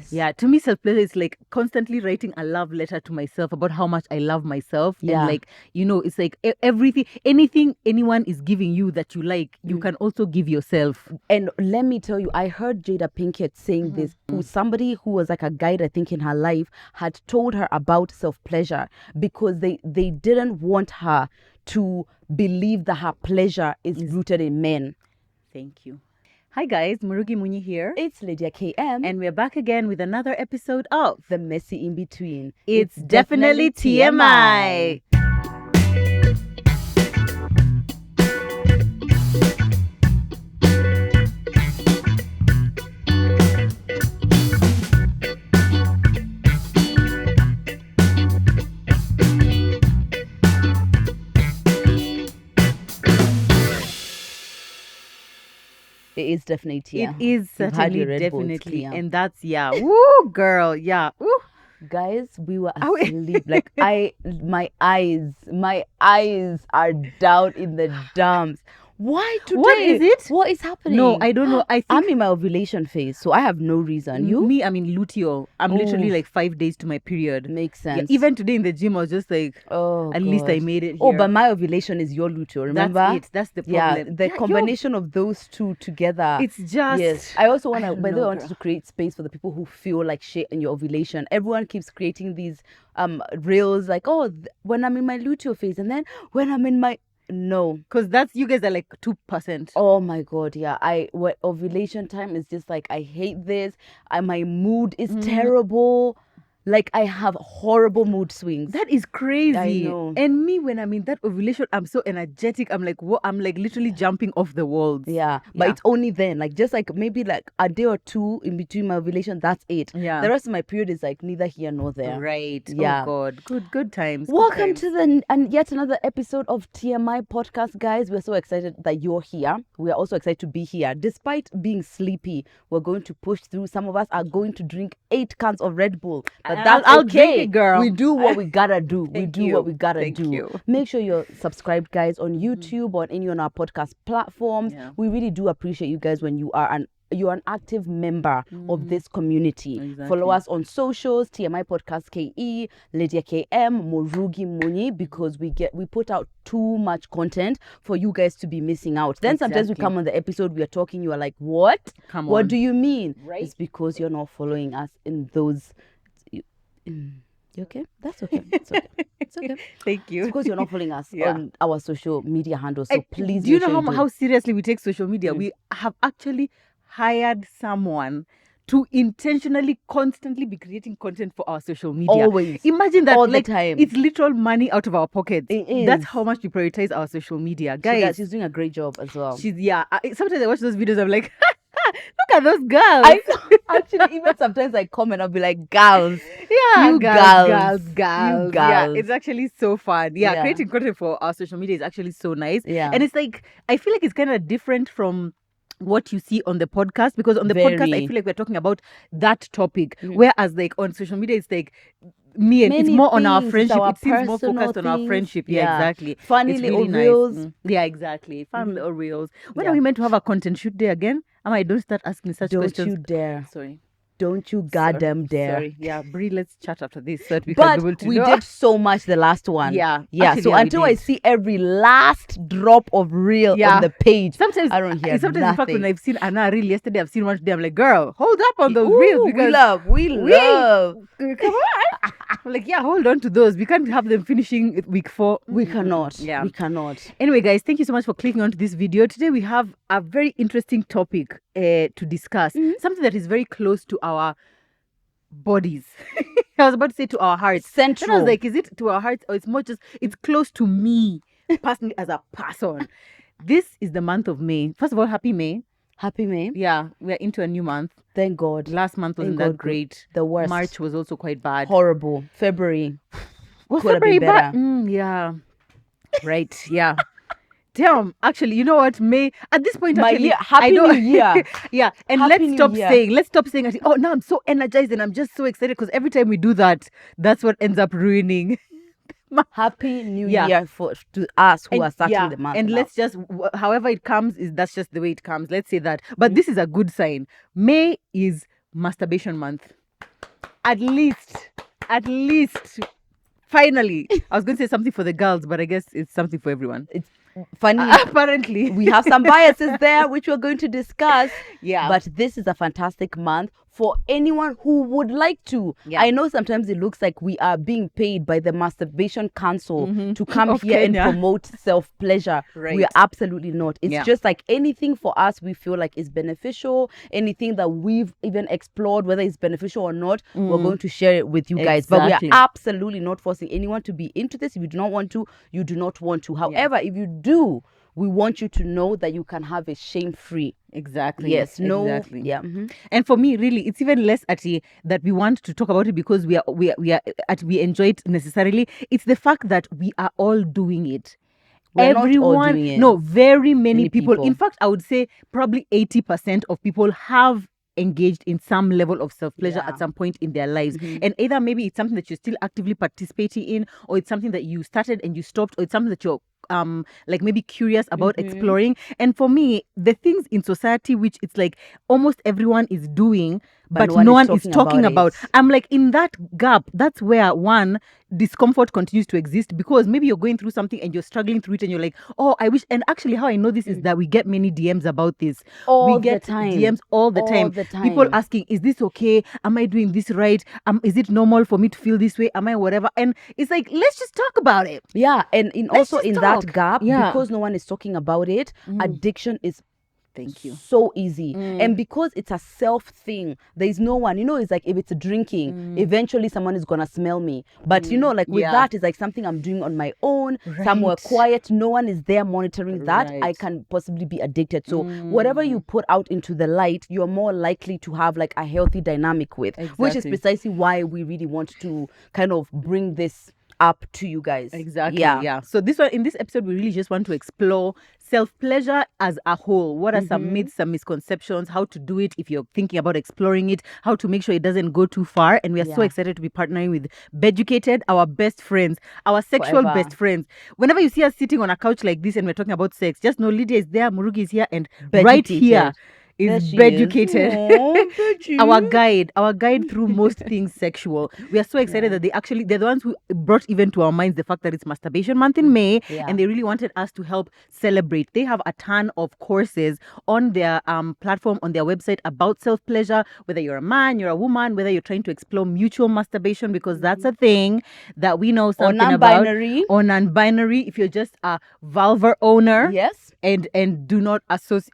is. Yeah, to me, self-pleasure is like constantly writing a love letter to myself about how much I love myself. Yeah. And like, it's like anything anyone is giving you that you like, you can also give yourself. And let me tell you, I heard Jada Pinkett saying this. Somebody who was like a guide, I think, in her life had told her about self-pleasure because they didn't want her to believe that her pleasure is rooted in men. Thank you. Hi guys, Murugi Munyi here. It's Lydia KM. And we're back again with another episode of The Messy In Between. It's definitely TMI. It is definitely TMI. It is You've had certainly your Red Bull, it's definitely. clear. And that's, woo, girl, yeah, woo. Guys, we were asleep. Like my eyes are down in the dumps. Why today? What is it? What is happening? No, I don't know. I think I'm in my ovulation phase, so I have no reason. You? Me, I'm in luteal. I'm literally like 5 days to my period. Makes Yeah, sense. even today in the gym, I was just like, Oh, at least I God. made it here. Oh, but my ovulation is your luteal, remember? That's it. That's the problem. Yeah, the combination of those two together. It's just... Yes. I also want to, don't by the way, know, I wanted to create space for the people who feel like shit in your ovulation. Everyone keeps creating these reels like, when I'm in my luteal phase, and then when I'm in my... No, because you guys are like 2%. Oh my God, yeah. What ovulation time is just like, I hate this. My mood is terrible. Like, I have horrible mood swings. That is crazy. I know. And me, when I'm in that ovulation, I'm so energetic. I'm like, what? I'm like literally jumping off the walls. Yeah, but it's only then, like just like maybe like a day or two in between my ovulation. That's it. Yeah. The rest of my period is like neither here nor there. Right. Yeah. Oh God. Good times. Welcome to yet another episode of TMI podcast, guys. We're so excited that you're here. We are also excited to be here. Despite being sleepy, we're going to push through. Some of us are going to drink 8 cans of Red Bull. But that's I'll okay, drink it, girl. We do what we gotta do. Thank you. Thank do. you. Make sure you're subscribed, guys, on YouTube or any on our podcast platforms. Yeah. We really do appreciate you guys when you're an active member of this community. Exactly. Follow us on socials, TMI Podcast KE, Lydia KM, Murugi Muni, because we put out too much content for you guys to be missing out. Then sometimes we come on the episode, we are talking, you are like, what? Come What on. do you mean? Right. It's because you're not following us in those... You okay? That's okay. It's okay. It's okay. Thank you. It's because you're not following us Yeah. on our social media handles. So please, do you make know sure how seriously we take social media? We have actually hired someone to intentionally constantly be creating content for our social media. Always. Imagine that, All the like, time. it's literal money out of our pockets. It is. That's how much we prioritize our social media, guys. She's doing a great job as well. Sometimes I watch those videos, I'm like, look at those girls. I actually, even sometimes I comment, I'll be like, girls. Yeah, You girls. You Yeah, girls. it's actually so fun. Yeah, Yeah. creating content for our social media is actually so nice. Yeah. And it's like, I feel like it's kind of different from what you see on the podcast, because on the podcast I Very. feel like we're talking about that topic, whereas like on social media it's like me and it's Many more on our things, friendship. our It seems more personal focused on our things. friendship. Yeah, Yeah. exactly. Funny It's little really nice. reels. Yeah, exactly. Fun little reels. When Yeah. are we meant to have a content shoot day again? I don't start asking such Don't questions. you dare. Sorry. Don't you goddamn dare. Sorry. Yeah, Brie, let's chat after this so that we can But be able to we know. did so much the last one. Yeah. Yeah. Actually, So yeah, we until I did. see every last drop of reel Yeah. on the page, Sometimes I don't hear Sometimes in fact nothing. when I've seen Anna reel yesterday, I've seen one today, I'm like, girl, hold up on those reels, Ooh, because we love. come on. I'm like, yeah, hold on to those. We can't have them finishing week 4. We cannot. Yeah. We cannot. Anyway, guys, thank you so much for clicking onto this video. Today we have a very interesting topic to discuss. Something that is very close to our bodies. I was about to say to our hearts. Then I Central. was like, is it to our hearts, or it's more just, it's close to me personally as a person. This is the month of May. First of all, happy May. Happy May. Yeah, we're into a new month. Thank God. Last month wasn't Thank that God. great. The worst. March was also quite bad. Horrible. February. Was could have been February bad? better. Yeah. Right. Yeah. Damn. Actually, you know what? May at this point, My actually, year. Happy I don't. New Year. Yeah. And Happy let's New stop Year. saying. Let's stop saying. Oh, now I'm so energized and I'm just so excited, because every time we do that, that's what ends up ruining. Happy New Yeah. Year to us who And- are starting yeah, the month. and now. let's just however it comes, that's just the way it comes. Let's say that. But this is a good sign. May is Masturbation Month. at least, finally, I was going to say something for the girls, but I guess it's something for everyone. It's funny. Apparently. We have some biases there, which we're going to discuss. Yeah. But this is a fantastic month for anyone who would like to. Yeah. I know sometimes it looks like we are being paid by the Masturbation Council to come Of here Kenya. and promote self-pleasure. Right. We are absolutely not. It's Yeah. just like anything for us we feel like is beneficial, anything that we've even explored, whether it's beneficial or not, we're going to share it with you guys. Exactly. But we are absolutely not forcing anyone to be into this. If you do not want to, you do not want to. However, if you do, we want you to know that you can have it shame-free. Exactly. Yes. No. Exactly. Yeah. And for me, really, it's even less that we want to talk about it because we enjoy it necessarily. It's the fact that we are all doing it. We're not all doing it. No, very many people. people. In fact, I would say probably 80% of people have engaged in some level of self-pleasure Yeah. at some point in their lives. And either maybe it's something that you're still actively participating in, or it's something that you started and you stopped, or it's something that you're like maybe curious about exploring. And for me, the things in society which it's like almost everyone is doing but no one is talking about. I'm like, in that gap, that's where one discomfort continues to exist, because maybe you're going through something and you're struggling through it and you're like, oh, I wish. And actually, how I know this is that we get many DMs about this. All we get the time. DMs all the time. People asking, is this okay? Am I doing this right? Is it normal for me to feel this way? Am I whatever? And it's like, let's just talk about it. Yeah. And also in that gap, Yeah. because no one is talking about it, addiction is Thank you. so easy. And because it's a self thing, there's no one, it's like if it's drinking, eventually someone is gonna smell me. But like with that, it's like something I'm doing on my own, somewhere quiet, no one is there monitoring that. I can possibly be addicted. So whatever you put out into the light, you're more likely to have like a healthy dynamic with, which is precisely why we really want to kind of bring this up to you guys. Exactly. Yeah. So in this episode, we really just want to explore self-pleasure as a whole. What are some myths, some misconceptions, how to do it if you're thinking about exploring it, how to make sure it doesn't go too far. And we are so excited to be partnering with Beducated, our best friends, our sexual best friends. Whenever you see us sitting on a couch like this and we're talking about sex, just know Lydia is there, Murugi is here, and right here is Beducated. our guide through most things sexual. We are so excited that they're the ones who brought even to our minds the fact that it's Masturbation Month in May, and they really wanted us to help celebrate. They have a ton of courses on their platform, on their website, about self-pleasure, whether you're a man, you're a woman, whether you're trying to explore mutual masturbation, because that's a thing that we know something about. Or non-binary, if you're just a vulvar owner, and do not associate.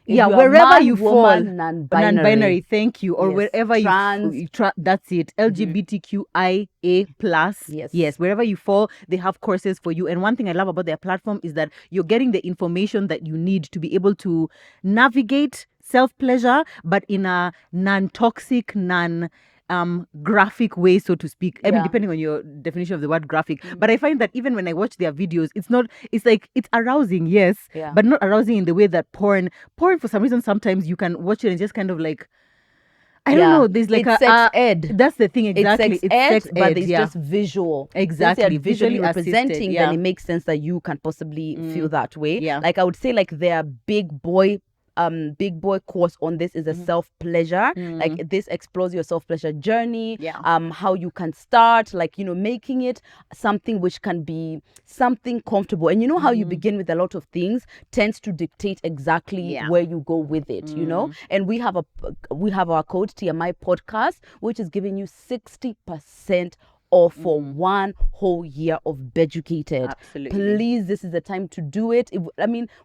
Wherever you fall, non-binary, thank you, or wherever you that's it, LGBTQIA plus, yes, wherever you fall, they have courses for you. And one thing I love about their platform is that you're getting the information that you need to be able to navigate self-pleasure, but in a non-toxic, graphic way, so to speak. I mean, depending on your definition of the word graphic. But I find that even when I watch their videos, it's arousing, yes, but not arousing in the way that porn for some reason, sometimes you can watch it and just kind of like, I don't know, there's like it's sex ed. That's the thing, exactly. It's sex ed, but it's just visual. Exactly. Visually representing, then it makes sense that you can possibly feel that way. Like I would say, like their big boy course on this is a self-pleasure. Like this explores your self-pleasure journey, how you can start, like making it something which can be something comfortable. And how you begin with a lot of things tends to dictate exactly where you go with it, and we have our code TMI podcast, which is giving you 60% off for 1 whole year of Beducated. Absolutely. Please, this is the time to do it.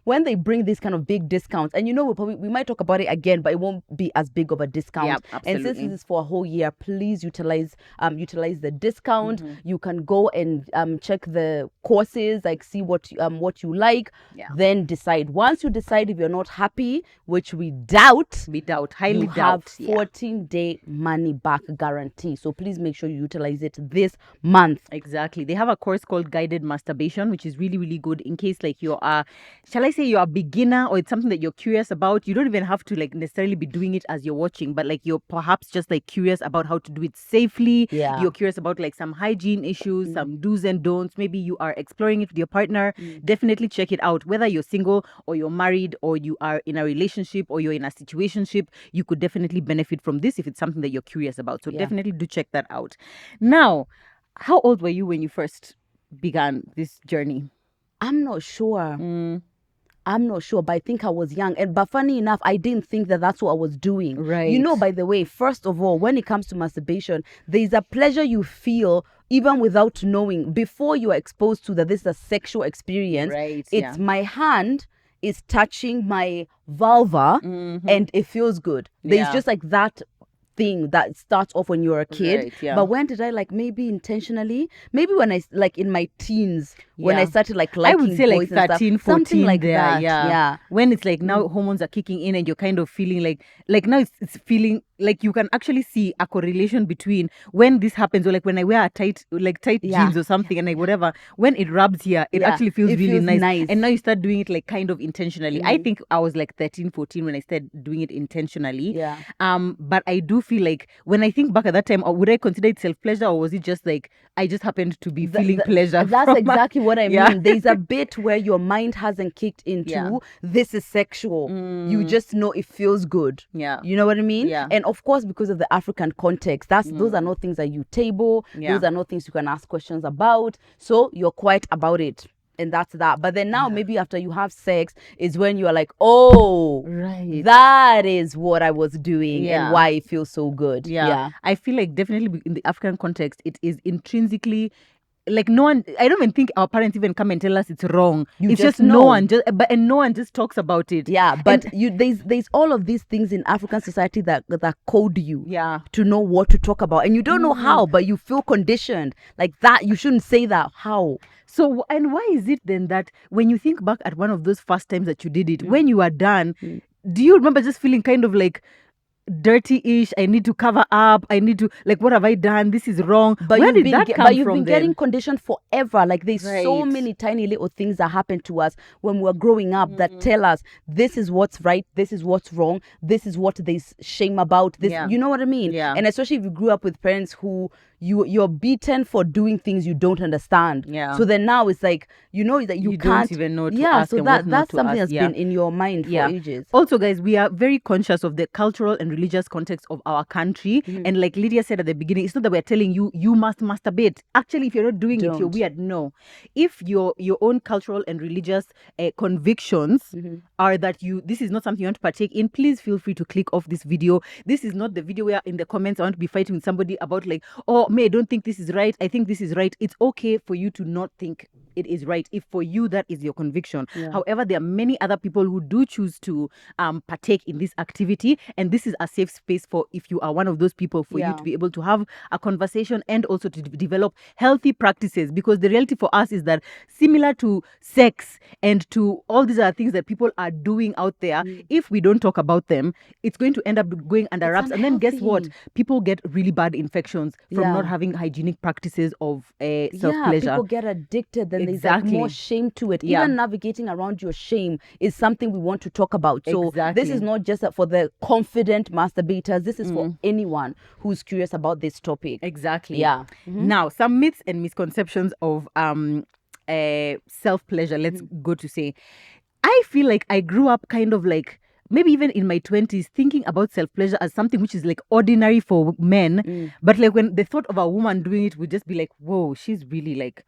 When they bring these kind of big discounts, and we might talk about it again, but it won't be as big of a discount. And since this is for a whole year, please utilize the discount. You can go and check the courses, like see what you like, then decide. Once you decide, if you're not happy, which we highly doubt, you have 14-day money back guarantee. So please make sure you utilize it this month. Exactly. They have a course called Guided Masturbation, which is really, really good in case like you are, shall I say you're a beginner or it's something that you're curious about. You don't even have to like necessarily be doing it as you're watching, but like you're perhaps just like curious about how to do it safely. Yeah. You're curious about like some hygiene issues, some do's and don'ts. Maybe you are exploring it with your partner. Definitely check it out. Whether you're single or you're married or you are in a relationship or you're in a situationship, you could definitely benefit from this if it's something that you're curious about. So definitely do check that out. Now, how old were you when you first began this journey? I'm not sure. I'm not sure, but I think I was young. But funny enough, I didn't think that that's what I was doing. Right. You know, by the way, first of all, when it comes to masturbation, there's a pleasure you feel even without knowing. Before you are exposed to that this is a sexual experience, Right, it's my hand is touching my vulva and it feels good. There's Yeah. just like that thing that starts off when you're a kid. Right, yeah. But when did I like maybe intentionally? Maybe when I like in my teens, when I Yeah. started like I liking would say like boys and 13, stuff. 14 Something like there, that. yeah. When it's like now hormones are kicking in and you're kind of feeling like now it's feeling like you can actually see a correlation between when this happens or like when I wear a tight jeans or something and like whatever, when it rubs here, it actually feels really nice. And now you start doing it like kind of intentionally. I think I was like 13, 14 when I started doing it intentionally. Yeah. But I do feel like when I think back at that time, would I consider it self-pleasure or was it just like I just happened to be feeling pleasure? That's exactly what I mean. There's a bit where your mind hasn't kicked into this is sexual. You just know it feels good. Yeah. You know what I mean? Yeah. And of course, because of the African context, those are not things that you table. Those are not things you can ask questions about. So you're quiet about it. And that's that. But then now, maybe after you have sex, is when you are like, oh, Right. that is what I was doing and why it feels so good. Yeah. I feel like definitely in the African context, it is intrinsically like no one. I don't even think our parents even come and tell us it's wrong. It's just no one and no one just talks about it. Yeah, but there's all of these things in African society that code you to know what to talk about, and you don't know how, but you feel conditioned like that. You shouldn't say that. How? So, and why is it then that when you think back at one of those first times that you did it, when you are done, do you remember just feeling kind of like dirty-ish? I need to cover up. I need to like, what have I done? This is wrong. But where did that come from? But you've been getting conditioned forever. Like there's so many tiny little things that happen to us when we were growing up that tell us this is what's right, this is what's wrong, this is what there's shame about. This, you know what I mean? Yeah. And especially if you grew up with parents who you're beaten for doing things you don't understand. Yeah. So then now it's like you know that you can't don't even know to ask. So and what not that's to something ask. that's been in your mind for ages. Also, guys, we are very conscious of the cultural and religious context of our country. And like Lydia said at the beginning, it's not that we're telling you must masturbate. Actually, if you're not doing it, you're weird. No. If your own cultural and religious convictions are that this is not something you want to partake in, please feel free to click off this video. This is not the video where in the comments I want to be fighting with somebody about like, oh, I don't think this is right. I think this is right. It's okay for you to not think it is right if for you that is your conviction. However, there are many other people who do choose to partake in this activity, and this is a safe space for if you are one of those people for you to be able to have a conversation and also to develop healthy practices, because the reality for us is that similar to sex and to all these other things that people are doing out there, if we don't talk about them, it's going to end up going under wraps, and then guess what? People get really bad infections from not having hygienic practices of self-pleasure. People get addicted, then there's like more shame to it. Even navigating around your shame is something we want to talk about. So this is not just for the confident masturbators. This is for anyone who's curious about this topic. Exactly. Yeah. Now, some myths and misconceptions of self-pleasure. Let's go to say, I feel like I grew up kind of like maybe even in my 20s thinking about self-pleasure as something which is like ordinary for men, but like when the thought of a woman doing it would just be like, whoa, she's really like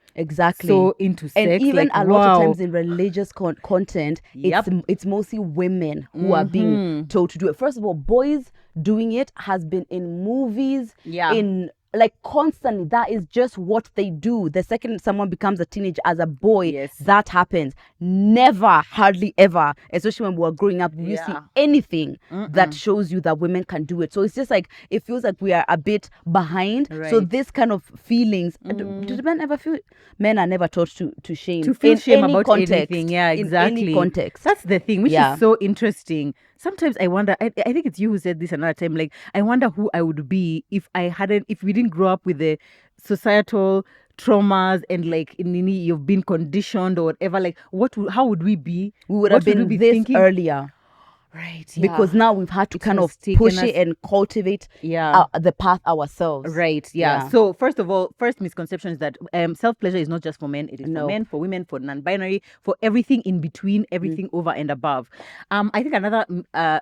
so into sex. And even like, a lot of times in religious content, it's mostly women who are being told to do it. First of all, boys doing it has been in movies, in like constantly. That is just what they do. The second someone becomes a teenager as a boy, that happens. Never, hardly ever, especially when we were growing up, you see anything that shows you that women can do it. So it's just like it feels like we are a bit behind. So this kind of feelings, did men ever feel? Men are never taught to shame, to feel in shame any about context, anything. Yeah, exactly. In any context. That's the thing, which is so interesting. sometimes I wonder, I think it's you who said this another time, like, I wonder who I would be if we didn't grow up with the societal traumas and like you've been conditioned or whatever. Like, how would we be? We would What have been we be this thinking? earlier. Right, yeah. Because now we've had to kind of push it and cultivate the path ourselves. Right, yeah. So first of all, first misconception is that self-pleasure is not just for men. It is for men, for women, for non-binary, for everything in between, everything over and above. I think another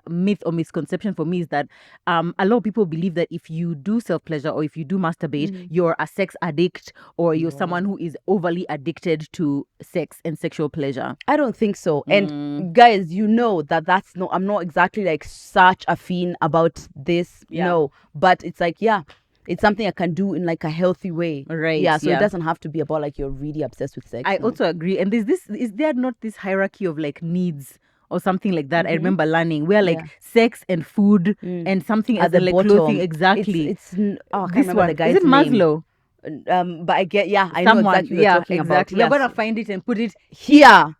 myth or misconception for me is that a lot of people believe that if you do self-pleasure or if you do masturbate, you're a sex addict or you're someone who is overly addicted to sex and sexual pleasure. I don't think so. And guys, you know that's not, I'm not exactly like such a fiend about this, no, but it's like, it's something I can do in like a healthy way. Right. Yeah. So it doesn't have to be about like you're really obsessed with sex. I also agree. And is there not this hierarchy of like needs or something like that? I remember learning where like sex and food and something as the like bottom. clothing. Exactly. I can't remember the guy's Is it Maslow? Name. But I get, I know exactly what you're talking about. We're gonna find it and put it here.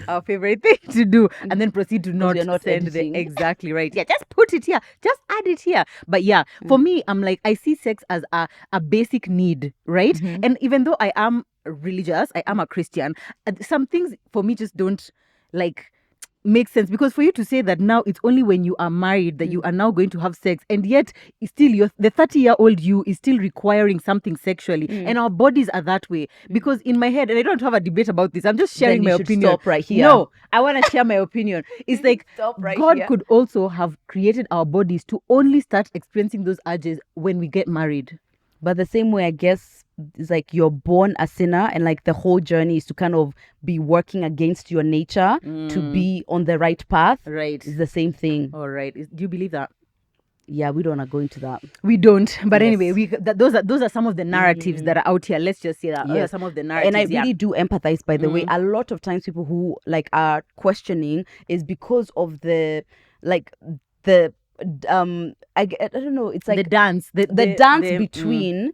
Our favorite thing to do, and then proceed to not send editing. exactly right. Yeah, just put it here, just add it here. But for me, I'm like, I see sex as a basic need, right? And even though I am religious, I am a Christian, some things for me just don't like makes sense, because for you to say that now it's only when you are married that you are now going to have sex, and yet still the 30-year-old you is still requiring something sexually, and our bodies are that way. Because in my head, and I don't have a debate about this, I'm just sharing my opinion. Stop right here. No, I want to share my opinion. It's like God could also have created our bodies to only start experiencing those urges when we get married. But the same way, I guess, it's like you're born a sinner, and like the whole journey is to kind of be working against your nature to be on the right path. Right. It's the same thing. All right. Do you believe that? Yeah, we don't go into that. We don't. But anyway, those are some of the narratives that are out here. Let's just say that. Those are some of the narratives. And I really do empathize, by the way. A lot of times people who like are questioning is because of the I don't know, it's like the dance between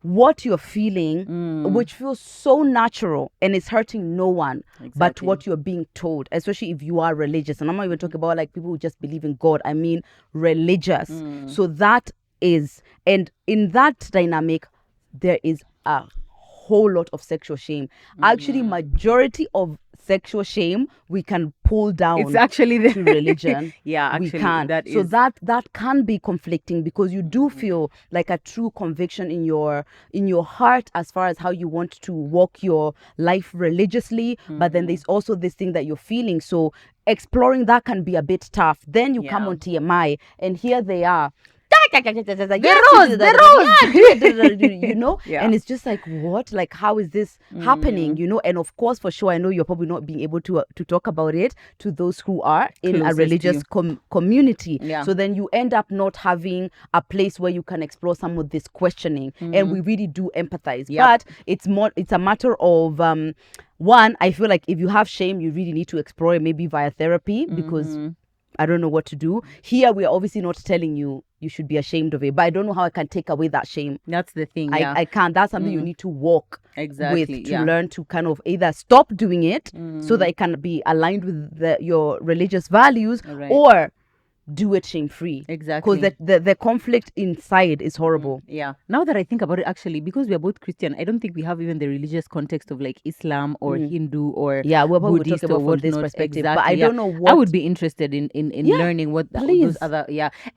what you're feeling, which feels so natural and is hurting no one, but what you're being told, especially if you are religious. And I'm not even talking about like people who just believe in God. I mean religious. So that is, and in that dynamic there is a whole lot of sexual shame. Actually, majority of sexual shame we can pull down. It's actually to religion. Actually, we can. So that can be conflicting, because you do feel like a true conviction in your heart as far as how you want to walk your life religiously. But then there's also this thing that you're feeling. So exploring that can be a bit tough. Then you come on TMI, and here they are. The rose. You know, and it's just like, what, like, how is this happening, you know? And of course, for sure, I know you're probably not being able to talk about it to those who are in a religious community. So then you end up not having a place where you can explore some of this questioning, and we really do empathize. But it's a matter of one, I feel like if you have shame, you really need to explore it, maybe via therapy, because I don't know what to do. Here, we are obviously not telling you should be ashamed of it, but I don't know how I can take away that shame. That's the thing. I can't. That's something you need to walk with, to learn to kind of either stop doing it so that it can be aligned with your religious values, or do it shame-free. Exactly. Because the conflict inside is horrible. Now that I think about it, actually, because we are both Christian, I don't think we have even the religious context of like Islam or Hindu or we're Buddhist talking about from this perspective. But I don't know what... I would be interested in learning what those other...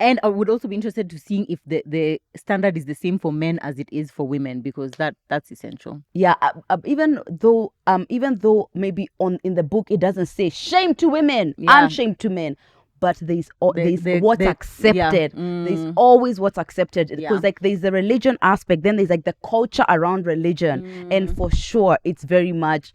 And I would also be interested to seeing if the standard is the same for men as it is for women, because that's essential. Even though maybe in the book it doesn't say shame to women and shame to men, but there's what's accepted. There's always what's accepted, because like there's the religion aspect, then there's like the culture around religion, and for sure it's very much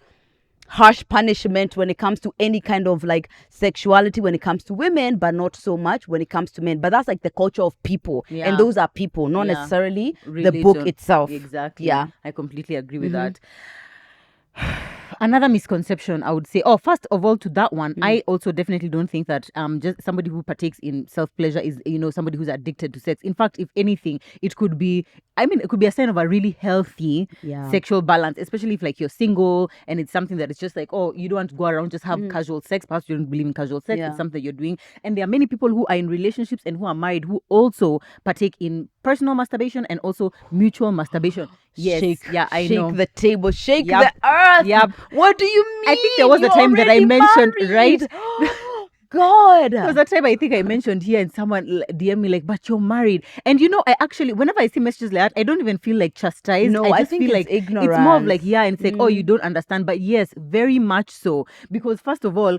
harsh punishment when it comes to any kind of like sexuality when it comes to women, but not so much when it comes to men. But that's like the culture of people, and those are people, not necessarily religion. The book itself. Exactly. I completely agree with that. Another misconception I would say, first of all, to that one, I also definitely don't think that just somebody who partakes in self-pleasure is, somebody who's addicted to sex. In fact, if anything, it could be a sign of a really healthy sexual balance, especially if like you're single and it's something that is just like, you don't want to go around just have casual sex. Perhaps you don't believe in casual sex. It's something that you're doing. And there are many people who are in relationships and who are married who also partake in personal masturbation and also mutual masturbation. Yes. I know. Shake the table, shake the earth. Yep. What do you mean? I think there was a time that I mentioned, right? God. There was a time I think I mentioned here and someone DM me like, but you're married. And I actually, whenever I see messages like that, I don't even feel like chastised. No, I just think feel it's like ignorance. It's more of like, and it's like, you don't understand. But yes, very much so. Because first of all,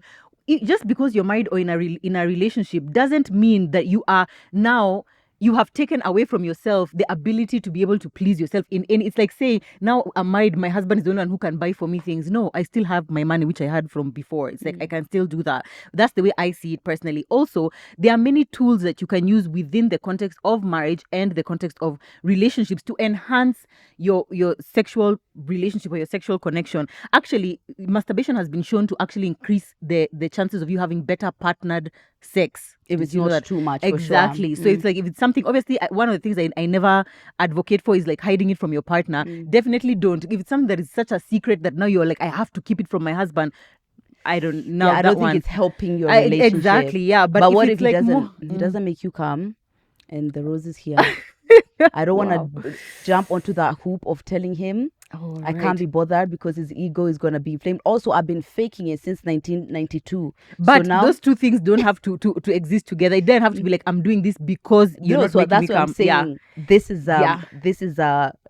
just because you're married or in a relationship doesn't mean that you are now, you have taken away from yourself the ability to be able to please yourself in any. It's like saying, now I'm married, my husband is the only one who can buy for me things. No, I still have my money, which I had from before. It's like I can still do that. That's the way I see it personally. Also, there are many tools that you can use within the context of marriage and the context of relationships to enhance your sexual relationship or your sexual connection. Actually, masturbation has been shown to actually increase the chances of you having better partnered sex. If it's not too much, exactly. For sure. So it's like, if it's something, obviously, one of the things I never advocate for is like hiding it from your partner. Definitely don't. If it's something that is such a secret that now you're like, I have to keep it from my husband, I don't know. I don't think it's helping your relationship. Exactly, yeah. But what if like he doesn't make you come and the rose is here? I don't want to jump onto that hoop of telling him I can't be bothered because his ego is going to be inflamed. Also, I've been faking it since 1992. But so now, those two things don't have to exist together. It doesn't have to be like, I'm doing this because you're not making me come. I'm saying. This is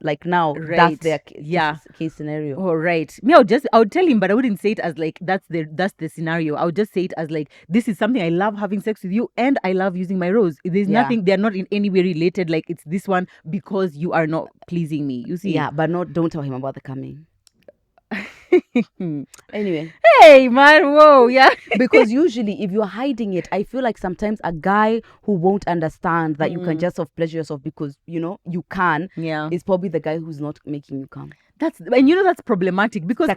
like now that's their case scenario. Oh, right. Me, I would tell him, but I wouldn't say it as like that's the scenario. I would just say it as like, this is something I love having sex with you and I love using my rose. There's nothing, they're not in any way related. Like, it's this one because you are not pleasing me. You see? Yeah, but don't tell him about the coming. Anyway, hey man, whoa, yeah. Because usually if you're hiding it, I feel like sometimes a guy who won't understand that you can just self-pleasure yourself because you can, is probably the guy who's not making you come. That's problematic because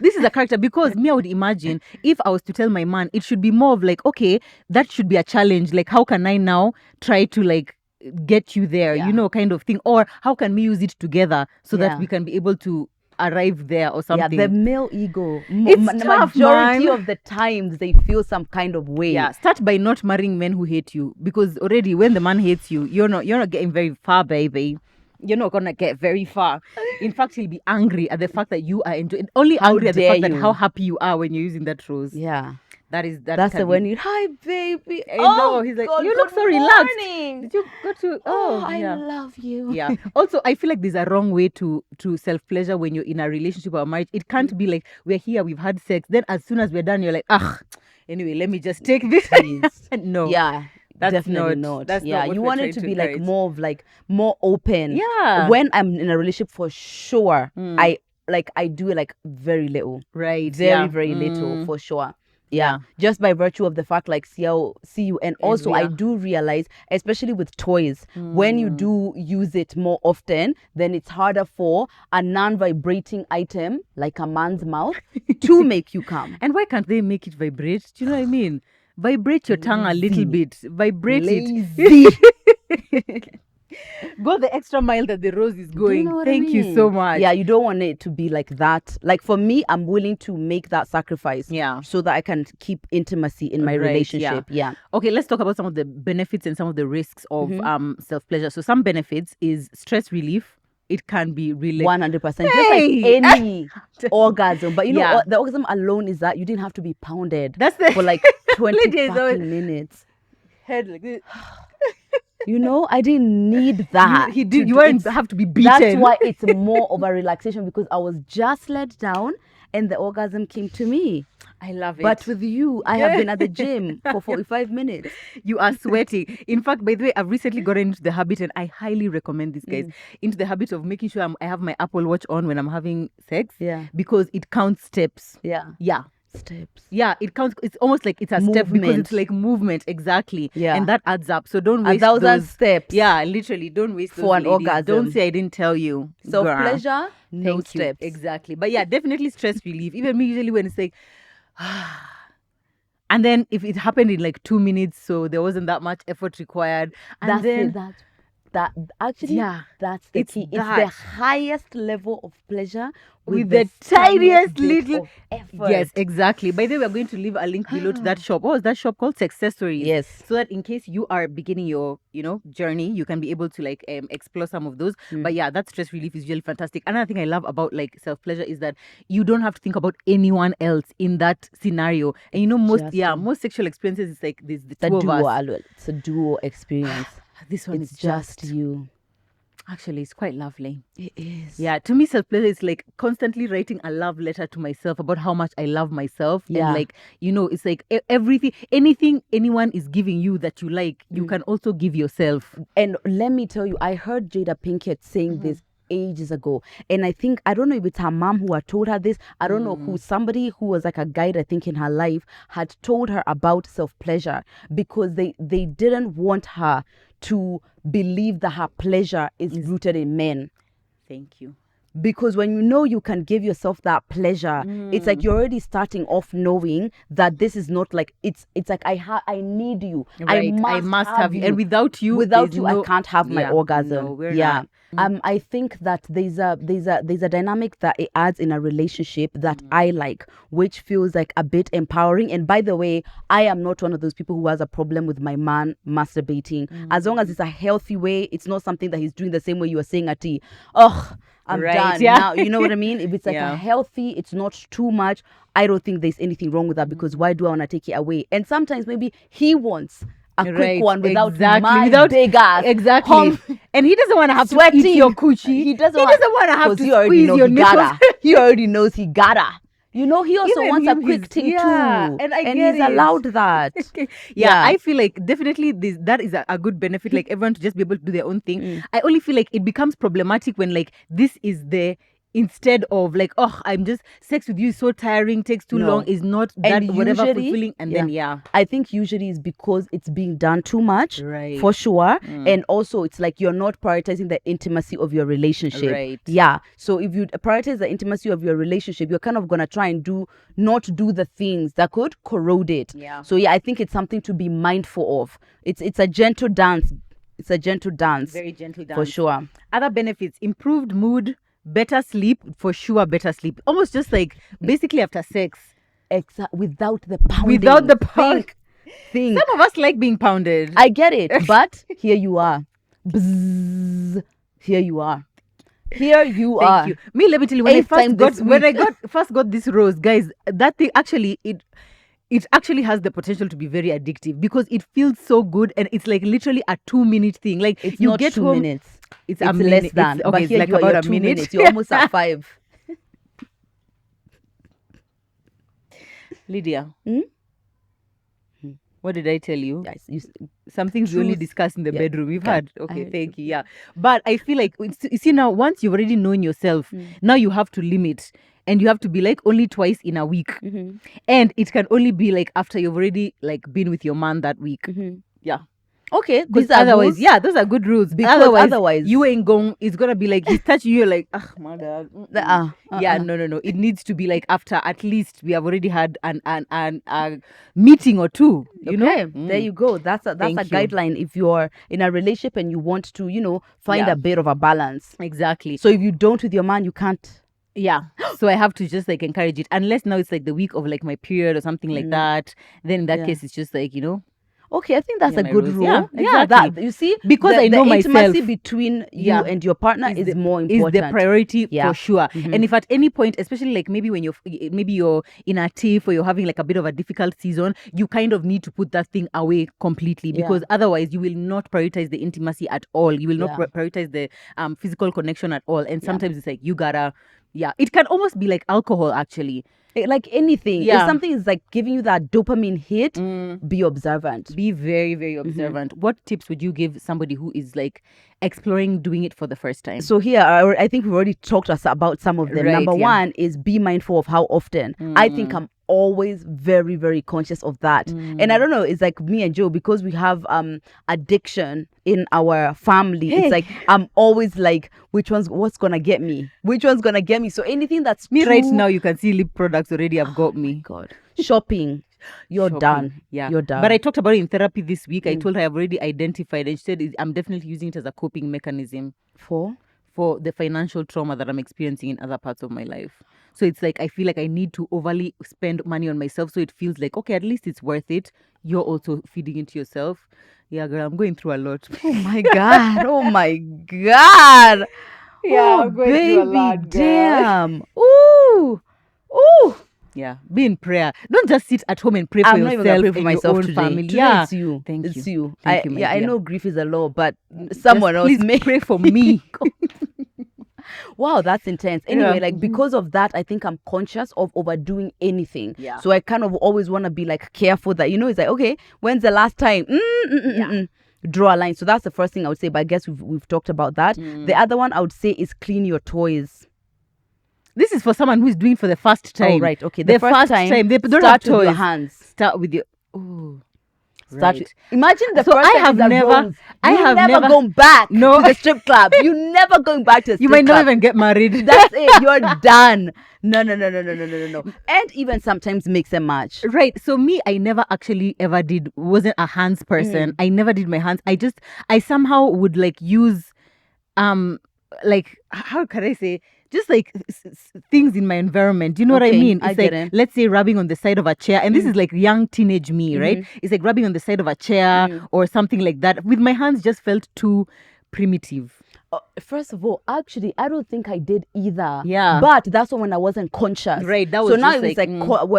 this is a character. Because me, I would imagine if I was to tell my man, it should be more of like, okay, that should be a challenge. Like, how can I now try to like get you there, kind of thing, or how can we use it together so that we can be able to arrive there or something. Yeah, the male ego. It's tough, majority man. of the times they feel some kind of way. Yeah, start by not marrying men who hate you, because already when the man hates you, you're not getting very far, baby. You're not gonna get very far. In fact, he'll be angry at the fact that you are enjoying. Only angry at the fact that how happy you are when you're using that rose. Yeah. That's when you, hi baby. No, he's like, God, you look so relaxed. Did you go to? I love you. Yeah. Also, I feel like there's a wrong way to self pleasure when you're in a relationship or a marriage. It can't be like, we're here, we've had sex, then as soon as we're done, you're like, anyway, let me just take this. No. Yeah. That's definitely not. That's yeah, not what you we're want it to be like more open. Yeah. When I'm in a relationship, for sure, I do it like very little. Right. Very little, for sure. Yeah, just by virtue of the fact, like, see you. And also, I do realize, especially with toys, when you do use it more often, then it's harder for a non-vibrating item like a man's mouth to make you come. And why can't they make it vibrate? Do you know what I mean? Vibrate your tongue a little bit. Vibrate it. Go the extra mile that the rose is going. Thank you so much. Yeah, you don't want it to be like that. Like, for me, I'm willing to make that sacrifice. Yeah. So that I can keep intimacy in my relationship. Yeah. Okay, let's talk about some of the benefits and some of the risks of self-pleasure. So some benefits is stress relief. It can be really 100%, just like any orgasm. But the orgasm alone is that you didn't have to be pounded for like 20 minutes. Head like this. I didn't need that. You weren't have to be beaten. That's why it's more of a relaxation, because I was just let down and the orgasm came to me. I love it. But with you, I have been at the gym for 45 minutes. You are sweating. In fact, by the way, I've recently gotten into the habit, and I highly recommend this, guys, into the habit of making sure I have my Apple Watch on when I'm having sex. Yeah. Because it counts steps. Yeah. Yeah. Steps. Yeah, it counts. It's almost like it's a step because Movement. it's like movement, exactly. Yeah. And that adds up. So don't A waste 1,000 those steps. Yeah, literally, don't waste For those an ladies. Don't orgasm. say I didn't tell you. Self girl. pleasure, no Thank you. steps. Exactly. But yeah, definitely stress relief. Even me, usually when it's like, and then if it happened in like 2 minutes, so there wasn't that much effort required. And That's then it. That actually, Yeah, that's the it's key. It's that. the highest level of pleasure with the tiniest little effort. Yes, exactly. By the way, we're going to leave a link below to that shop. What was that shop called? Successories. Yes. So that in case you are beginning your, journey, you can be able to like explore some of those. But yeah, that stress relief is really fantastic. Another thing I love about like self pleasure is that you don't have to think about anyone else in that scenario. And most sexual experiences is like this the two of us. It's a duo experience. This one It's is just you. Actually, it's quite lovely. It is. Yeah, to me, self pleasure is like constantly writing a love letter to myself about how much I love myself. Yeah. And like, it's like anything anyone is giving you that you like, you can also give yourself. And let me tell you, I heard Jada Pinkett saying this ages ago, and I don't know if it's her mom who had told her this. I don't know who. Somebody who was like a guide, I think, in her life had told her about self pleasure because they didn't want her to believe that her pleasure is rooted in men. Thank you. Because when you can give yourself that pleasure, it's like you're already starting off knowing that this is not like it's like I need you. Right. I must have you. And without you I can't have my orgasm. No, we're not. I think that there's a dynamic that it adds in a relationship that I like, which feels like a bit empowering. And by the way, I am not one of those people who has a problem with my man masturbating. As long as it's a healthy way, it's not something that he's doing the same way you were saying at tea. I'm done. Yeah. Now, you know what I mean? If it's like a healthy, it's not too much, I don't think there's anything wrong with that because why do I want to take it away? And sometimes maybe he wants a quick one without big ass. Exactly. And he doesn't want to have sweating. To eat your coochie. He doesn't want to have to squeeze your nipples. He already knows he gotta. He also Even wants a quick thing too. And he's allowed that. Yeah, I feel like definitely that is a good benefit, like everyone to just be able to do their own thing. I only feel like it becomes problematic when like this is the instead of like, I'm just sex with you is so tiring, takes too long, is not that whatever fulfilling. And then I think usually it's because it's being done too much, right? For sure. And also it's like you're not prioritizing the intimacy of your relationship, right? Yeah. So if you prioritize the intimacy of your relationship, you're kind of gonna try and not do the things that could corrode it. Yeah. So I think it's something to be mindful of. It's a gentle dance. It's a gentle dance. Very gentle dance. For sure. Other benefits: improved mood, better sleep, for sure, better sleep. Almost just like basically after sex. Without the pounding. Without the pound. Think. Some of us like being pounded. I get it, but here you are. Bzzz. Here you are. Here you are. Thank you. Me, let me tell you, when I first got this rose, guys, that thing actually it actually has the potential to be very addictive because it feels so good and it's like literally a 2-minute thing. Like it's you not get 2 home, minutes. It's a less minute. than. But here it's like you're about a 2 minute. minutes. You're almost at 5. Lydia. What did I tell you? Yes, some things we only discuss in the bedroom. We've had. Okay, thank you. Yeah. But I feel like, you see now, once you've already known yourself, now you have to limit. And you have to be like only twice in a week. And it can only be like after you've already like been with your man that week. Yeah. Okay, these are otherwise, rules. Those are good rules. Because otherwise you ain't going. It's gonna be like he's touching you, like, my God. Yeah, no. It needs to be like after at least we have already had a meeting or two. You know, there you go. That's a guideline if you're in a relationship and you want to find a bit of a balance. Exactly. So if you don't with your man, you can't. Yeah. So I have to just like encourage it. Unless now it's like the week of like my period or something like that. Then in that case, it's just like, Okay, I think that's a good rule. Yeah, exactly. That you see, because I know myself. The intimacy between you and your partner is more important. Is the priority for sure. And if at any point, especially like maybe when you're in a tiff or you're having like a bit of a difficult season, you kind of need to put that thing away completely because otherwise you will not prioritize the intimacy at all. You will not prioritize the physical connection at all. And sometimes it's like you gotta. Yeah, it can almost be like alcohol actually. Like anything. If something is like giving you that dopamine hit, be observant. Be very, very observant. What tips would you give somebody who is like exploring doing it for the first time? So here, I think we've already talked about some of them. Number one is be mindful of how often. I think I'm always very, very conscious of that. And I don't know, it's like me and Joe, because we have addiction in our family. It's like I'm always like, what's gonna get me? Which one's gonna get me? So anything that's me right now, you can see lip products already have got me. God, shopping. You're done. Yeah, you're done. But I talked about it in therapy this week. I told her I've already identified, and she said I'm definitely using it as a coping mechanism for the financial trauma that I'm experiencing in other parts of my life. So it's like I feel like I need to overly spend money on myself, so it feels like, okay, at least it's worth it. You're also feeding into yourself. Yeah, girl, I'm going through a lot. Oh my God. Oh my God. Yeah, oh, I'm going baby, through a lot, girl. damn. Ooh. Ooh. Yeah, be in prayer. Don't just sit at home and pray for I'm not yourself even gonna pray for and myself your own today. family. Today Yeah, it's you. Thank It's you. you. Thank you, my I dear. know grief is a law, but someone else please may pray for me. Wow, that's intense. Anyway, Yeah. like because of that, I think I'm conscious of overdoing anything. Yeah. So I kind of always want to be like careful that, it's like, okay, when's the last time? Draw a line. So that's the first thing I would say. But I guess we've talked about that. The other one I would say is clean your toys. This is for someone who is doing for the first time. Oh, right. Okay. The first time they don't start have toys. with your hands. Start with your. Oh. Start Right. with, imagine the So first I time have is a never- rose. I You're have never never- going back No. to the strip club. You're never going back to the You strip might club. not even get married. That's it. You're done. No. And even sometimes mix and match. Right. So me, I never actually ever wasn't a hands person. I never did my hands. I somehow would like use, like, how can I say? Just like things in my environment. Do you know what I Okay, mean? I It's get like, it. let's say rubbing on the side of a chair. And this is like young teenage me, right? It's like rubbing on the side of a chair or something like that. With my hands just felt too primitive. First of all, actually, I don't think I did either. Yeah. But that's when I wasn't conscious. Right, that So was now just it's like,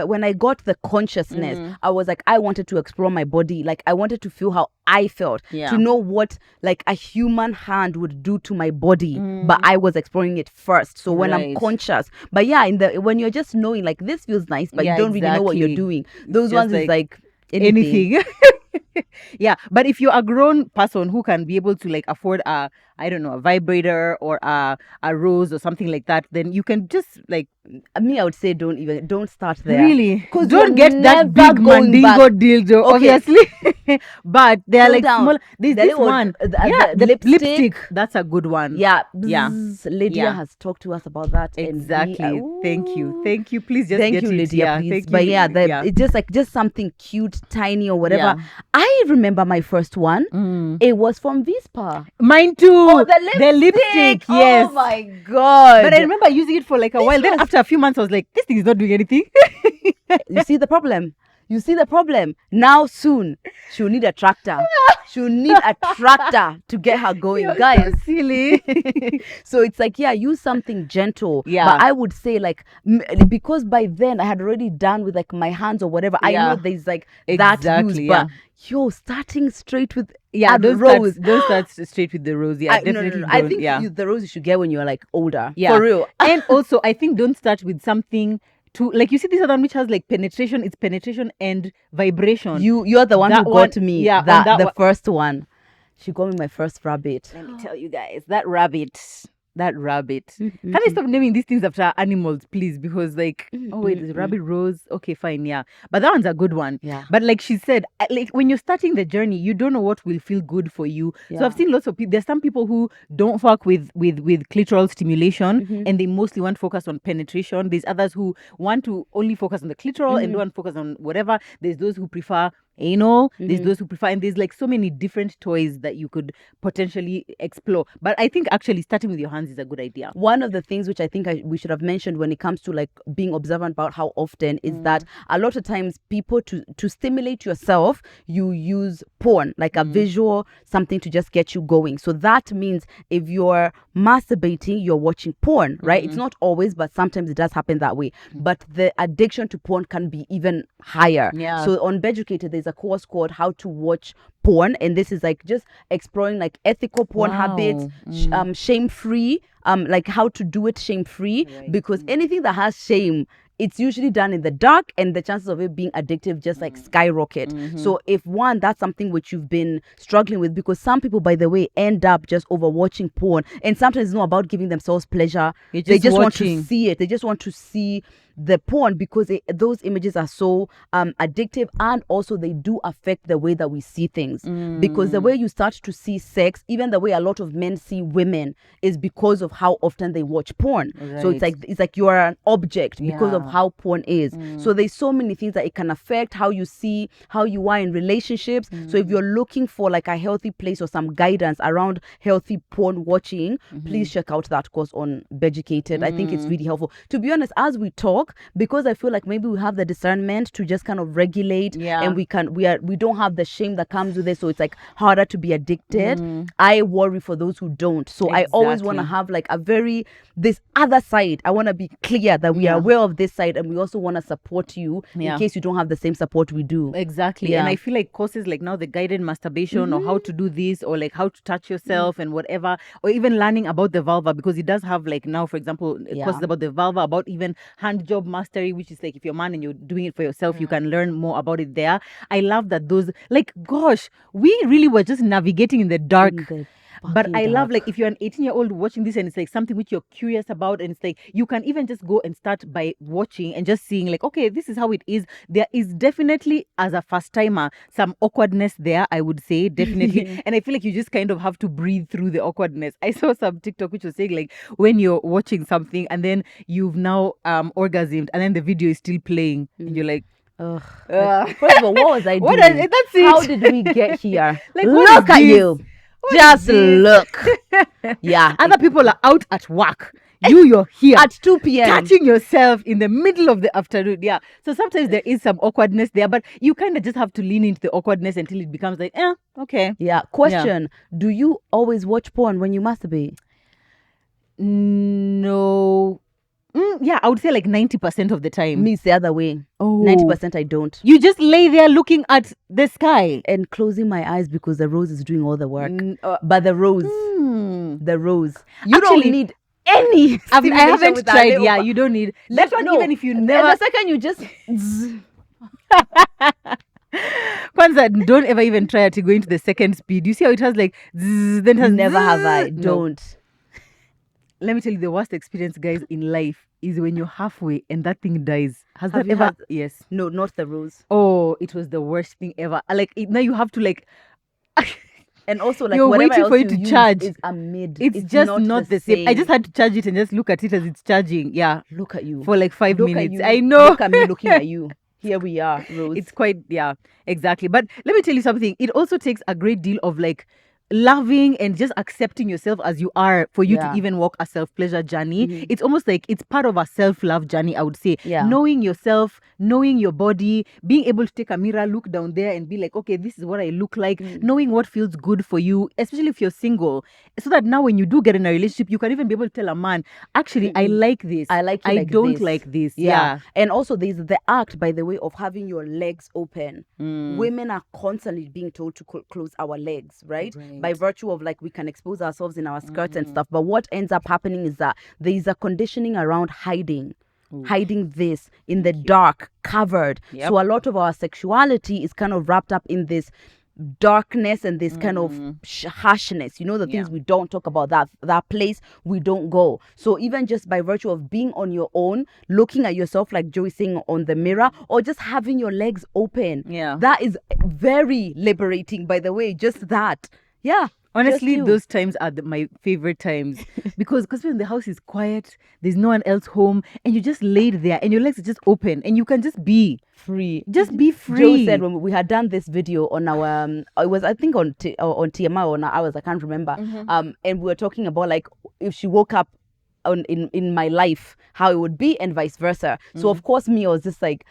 when I got the consciousness, I was like, I wanted to explore my body. Like, I wanted to feel how I felt. Yeah. To know what, like, a human hand would do to my body. But I was exploring it first. So when I'm Right. conscious. But yeah, when you're just knowing, like, this feels nice, but Yeah, you don't really know what you're exactly. doing. Those just ones is like anything. Yeah, but if you're a grown person who can be able to like afford a vibrator or a rose or something like that, then you can just like Me, I would say don't start there. really, Because don't get that big mandingo dildo, Okay. obviously. But they're Slow like down. small. There's The this little- one, the lipstick. That's a good one. Yeah. Yeah. Lydia Yeah. has talked to us about that. Exactly. And we, Thank you. Please just Thank get you, it. Lydia, Yeah, please. thank But you. yeah, it's just like something cute, tiny or whatever. Yeah. I remember my first one. It was from Vispa. Mine too. Oh, the lipstick. Yes. Oh my God. But I remember using it for like a while. Then after a few months, I was like, this thing is not doing anything. You see the problem? Now soon, she'll need a tractor. She'll need a tractor to get her going. You're Guys. so silly. So it's like, yeah, use something gentle. Yeah. But I would say like, because by then I had already done with like my hands or whatever. I Yeah. know there's like that Exactly, use. But starting straight with Yeah, a don't rose. start straight with the rose. Yeah, definitely no. I don't. think Yeah. the rose you should get when you're like older. Yeah. For real. And also, I think don't start with something too, like you see this other one which has like penetration. It's penetration and vibration. You're the one That who one- got me. yeah, on that that the one- first one. She got me my first rabbit. Let me tell you guys, that rabbit. Can I stop naming these things after animals, please? Because like, oh wait, there's rabbit rose. Okay, fine, yeah. But that one's a good one. Yeah. But like she said, like when you're starting the journey, you don't know what will feel good for you. So Yeah. I've seen lots of people. There's some people who don't fuck with clitoral stimulation, and they mostly want to focus on penetration. There's others who want to only focus on the clitoral and don't want to focus on whatever. There's those who prefer anal. There's those who prefer, and there's like so many different toys that you could potentially explore. But I think actually starting with your hands is a good idea. One of the things which I think we should have mentioned when it comes to like being observant about how often is that a lot of times people to stimulate yourself, you use porn, like a visual, something to just get you going. So that means if you're masturbating, you're watching porn, right? It's not always, but sometimes it does happen that way. But the addiction to porn can be even higher. Yeah. So on Beducated, there's a course called How to Watch Porn, and this is like just exploring like ethical porn habits, shame-free, like how to do it shame-free, because anything that has shame, it's usually done in the dark, and the chances of it being addictive just like skyrocket. So if that's something which you've been struggling with, because some people, by the way, end up just over watching porn, and sometimes it's not about giving themselves pleasure. You're They just just want to watching. see it. They just want to see the porn because those images are so addictive, and also they do affect the way that we see things. Because the way you start to see sex, even the way a lot of men see women, is because of how often they watch porn. So it's like you are an object because of how porn is. So there's so many things that it can affect how you see, how you are in relationships. So if you're looking for like a healthy place or some guidance around healthy porn watching, please check out that course on Beducated. I think it's really helpful. To be honest, as we talk, because I feel like maybe we have the discernment to just kind of regulate, and we don't have the shame that comes with it, so it's like harder to be addicted. I worry for those who don't. So I always want to have like this other side. I want to be clear that we are aware of this side, and we also want to support you in case you don't have the same support we do. Exactly. And I feel like courses like now the guided masturbation or how to do this, or like how to touch yourself and whatever, or even learning about the vulva, because it does have like now, for example, courses about the vulva, about even hand job mastery, which is like if you're a man and you're doing it for yourself, you can learn more about it there. I love that those, like, gosh, we really were just navigating in the dark. But I love, like, if you're an 18-year-old watching this and it's like something which you're curious about, and it's like you can even just go and start by watching and just seeing like, okay, this is how it is. There is definitely, as a first timer, some awkwardness there, I would say, definitely. And I feel like you just kind of have to breathe through the awkwardness. I saw some TikTok which was saying like when you're watching something and then you've now orgasmed and then the video is still playing and you're like, first of all, what was I doing? That's it. How did we get here? Like, look at you. Just look. Yeah. Other people are out at work. You're here at 2 p.m. touching yourself in the middle of the afternoon. Yeah. So sometimes there is some awkwardness there, but you kind of just have to lean into the awkwardness until it becomes like, okay. Yeah. Question. Do you always watch porn when you masturbate? No. Yeah, I would say like 90% of the time. Me, it's the other way. 90% I don't. You just lay there looking at the sky and closing my eyes because the rose is doing all the work. But the rose, you don't need any. I haven't tried. Yeah, you don't need that one. Even if you never. And the second you just. Kwanzaa, don't ever even try to go into the second speed. You see how it has like. Then has never have I. Don't. Let me tell you, the worst experience, guys, in life is when you're halfway and that thing dies. Have that ever? Yes. No, not the rose. Oh, it was the worst thing ever. Like now you have to like. And also, like, you're whatever waiting for it to charge. Is a mid. It's just not the same. I just had to charge it and just look at it as it's charging. Yeah. Look at you. For like 5 minutes. I know. Look at me looking at you. Here we are, Rose. It's quite, exactly. But let me tell you something. It also takes a great deal of like loving and just accepting yourself as you are for you to even walk a self-pleasure journey. It's almost like it's part of a self-love journey, I would say. Knowing yourself, knowing your body, being able to take a mirror, look down there and be like, okay, this is what I look like. Knowing what feels good for you, especially if you're single, so that now when you do get in a relationship, you can even be able to tell a man, actually, I like this. I don't like this. Yeah. And also there's the act, by the way, of having your legs open. Women are constantly being told to close our legs, right? By virtue of like we can expose ourselves in our skirts and stuff. But what ends up happening is that there is a conditioning around hiding this in the dark, covered. So a lot of our sexuality is kind of wrapped up in this darkness and this kind of harshness, the things we don't talk about, that place we don't go. So even just by virtue of being on your own, looking at yourself like Joey saying on the mirror, or just having your legs open, that is very liberating, by the way. Just that. Yeah. Honestly, those times are my favorite times because when the house is quiet, there's no one else home, and you just laid there and your legs are just open and you can just be free. Just be free. Joe said when we had done this video on our, it was I think on TMI or on ours, I can't remember. And we were talking about like if she woke up in my life, how it would be and vice versa. So of course me, I was just like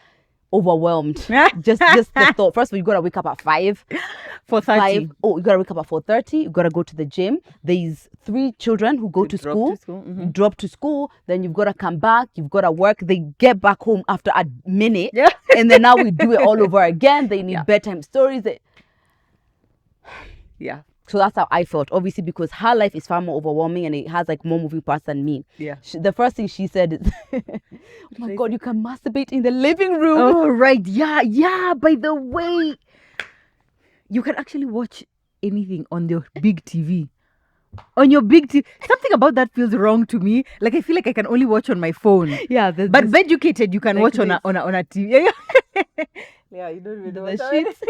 overwhelmed. just the thought. First of all, you gotta wake up at 5. 4:30. Oh, you gotta wake up at 4:30. You gotta go to the gym. There's 3 children who go to school. Drop to school. Then you've gotta come back. You've gotta work. They get back home after a minute. And then now we do it all over again. They need bedtime stories. So that's how I felt, obviously, because her life is far more overwhelming and it has like more moving parts than me. The first thing she said is, oh my God, you can masturbate in the living room. Oh, right. Yeah. By the way, you can actually watch anything on the big TV. on your big TV. Something about that feels wrong to me. Like I feel like I can only watch on my phone. Yeah, But Beducated you can like watch on this. a TV. Yeah, you don't even know The what sheets.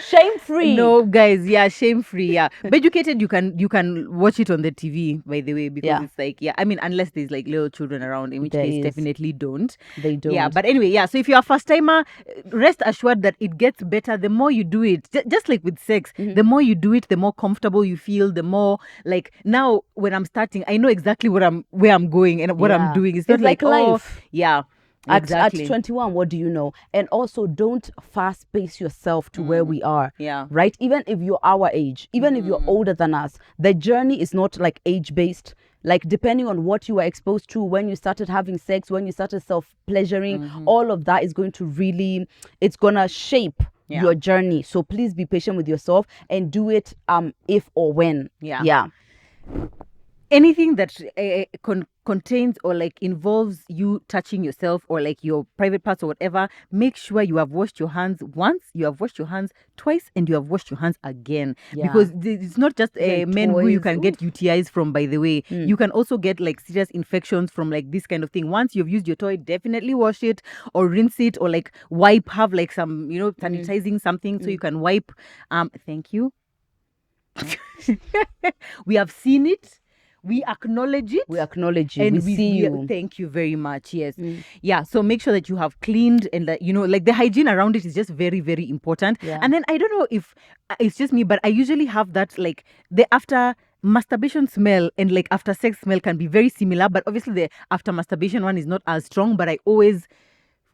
Shame free. No, guys, yeah, shame free. Yeah, Beducated you can watch it on the TV, by the way, because Yeah. it's like, yeah, I mean, unless there's like little children around, in which There case is. definitely don't. They don't. Yeah, but anyway, yeah. So if you're a first timer, rest assured that it gets better the more you do it. Just like with sex, the more you do it, the more comfortable you feel. The more like now when I'm starting, I know exactly where I'm going and what I'm Yeah. doing. It's not It's like life. oh, yeah. Exactly. At 21, what do you know? And also, don't fast pace yourself to where we are. Yeah. Right? Even if you're our age, even if you're older than us, the journey is not like age based. Like, depending on what you were exposed to, when you started having sex, when you started self pleasuring, all of that is going to really, it's going to shape Yeah. your journey. So please be patient with yourself and do it if or when. Yeah. Yeah. Anything that contains or like involves you touching yourself or like your private parts or whatever, make sure you have washed your hands once, you have washed your hands twice, and you have washed your hands again. Yeah. Because it's not just Even men who you toys, can get UTIs from, by the way. You can also get like serious infections from like this kind of thing. Once you've used your toy, definitely wash it or rinse it or like wipe, have like some, sanitizing something so you can wipe. Thank you. We have seen it. We acknowledge it. We acknowledge you. And we see you. Thank you very much. Yes. Yeah. So make sure that you have cleaned and that, like the hygiene around it is just very, very important. Yeah. And then I don't know if it's just me, but I usually have that like the after masturbation smell and like after sex smell can be very similar, but obviously the after masturbation one is not as strong, but I always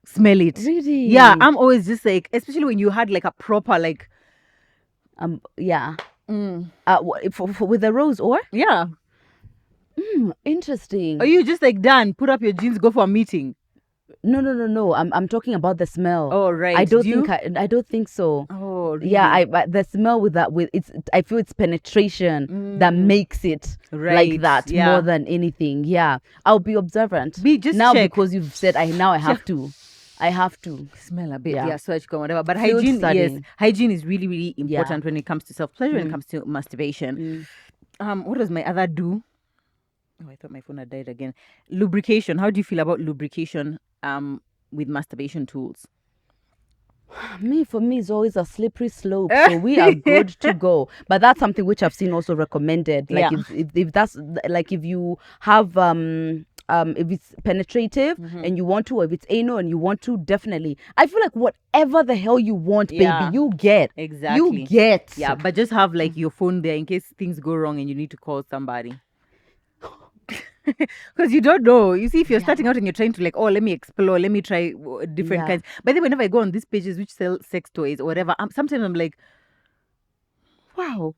smell it. Really? Yeah. I'm always just like, especially when you had like a proper like. Yeah. With the rose or? Yeah. Interesting. Are you just like done? Put up your jeans, go for a meeting. No. I'm talking about the smell. Oh right. I don't think so. Oh really? Yeah, but the smell with it's I feel it's penetration that makes it Right, like that yeah. more than anything. Yeah. I'll be observant. Just now check. because you've said I have to. I have to. Smell a bit, Yeah. search, whatever. But Field hygiene, studying. yes, hygiene is really, really important when it comes to self-pleasure, when it comes to masturbation. What does my other do? Oh, I thought my phone had died again. Lubrication. How do you feel about lubrication with masturbation tools? For me, it's always a slippery slope. So we are good to go. But that's something which I've seen also recommended. Like if that's like if you have if it's penetrative and you want to, or if it's anal and you want to, definitely. I feel like whatever the hell you want, Yeah. baby, you get. Exactly. You get. Yeah, but just have like your phone there in case things go wrong and you need to call somebody. Because you don't know. You see, if you're starting out and you're trying to like, let me explore, let me try different Yeah. kinds. By the way, whenever I go on these pages which sell sex toys or whatever, sometimes I'm like, wow.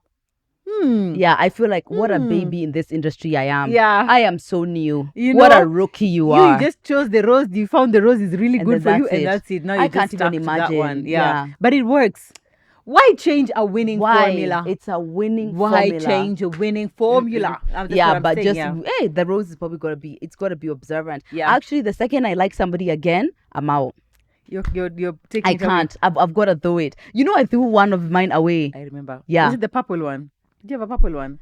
Yeah, I feel like what a baby in this industry I am. Yeah. I am so new. You what know, a rookie you You are. just chose the rose. You found the rose is really And good then for you, that's and it. that's it. Now I you can't just stuck even to that one. imagine. Yeah. Yeah. But it works. Why change a winning formula? It's a winning Why formula. change a winning formula? That's what I'm but saying, just yeah. hey, the rose is probably it's gotta be observant. Yeah. Actually, the second I like somebody again, I'm out. You're taking I it away. can't. I've got to throw it. I threw one of mine away. I remember. Yeah. Was it the purple one? Did you have a purple one?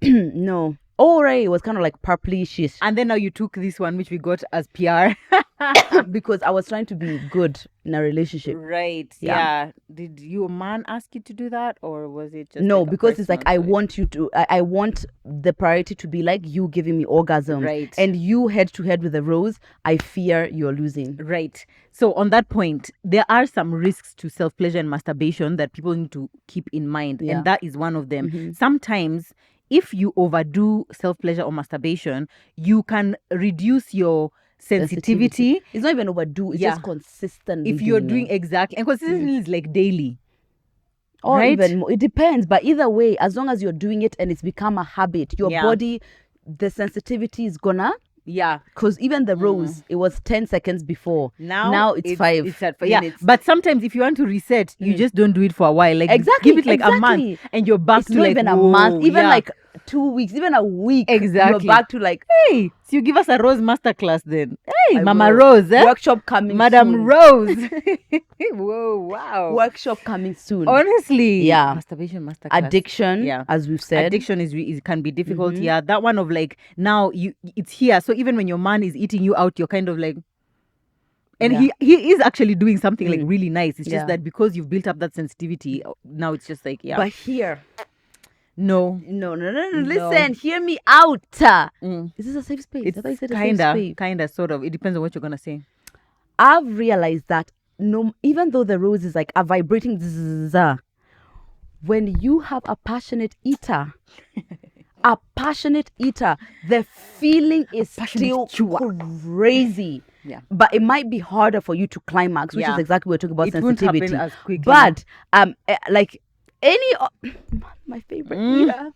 No. Oh, right. It was kind of like purplish And then now you took this one, which we got as PR. because I was trying to be good in a relationship. Right. Yeah. Yeah. Did your man ask you to do that, or was it just No, like a because it's like personal I choice? want you to. I want the priority to be like you giving me orgasm, Right. And you head to head with the rose. I fear you're losing. Right. So on that point, there are some risks to self-pleasure and masturbation that people need to keep in mind. Yeah. And that is one of them. Sometimes if you overdo self-pleasure or masturbation, you can reduce your sensitivity. It's not even overdo. It's Yeah. just consistent. If you're doing exactly, and consistency is like daily. or right? even more. It depends. But either way, as long as you're doing it and it's become a habit, your Yeah. body, the sensitivity is gonna. Yeah. Because even the rose, it was 10 seconds before. Now it's 5 It's at yeah. minutes. But sometimes if you want to reset, you just don't do it for a while. Like Exactly, give it like a month, exactly. and you're back It's to not like even a whoa, month. Even yeah. like 2 weeks, even a week, Exactly. you're back to like, Hey, so you give us a Rose masterclass then. Hey, I Mama will. Rose, eh? Workshop coming Madam soon. Rose. Whoa, wow. Workshop coming soon. Honestly, Yeah. masturbation masterclass. Addiction, Yeah. as we've said. Addiction is can be difficult. Yeah, that one of like now it's here. So even when your man is eating you out, you're kind of like, and Yeah. he is actually doing something like really nice. It's just Yeah. that because you've built up that sensitivity, now it's just like But here, no. Listen, hear me out. Is this a safe space? I thought you It's said a safe space. kinda, sort of. It depends on what you're gonna say. I've realized that even though the rose is like a vibrating zzz, when you have a passionate eater, the feeling is still crazy. Yeah. But it might be harder for you to climax, which is exactly what we're talking about, It won't sensitivity. happen as quickly. But like any my favorite eater,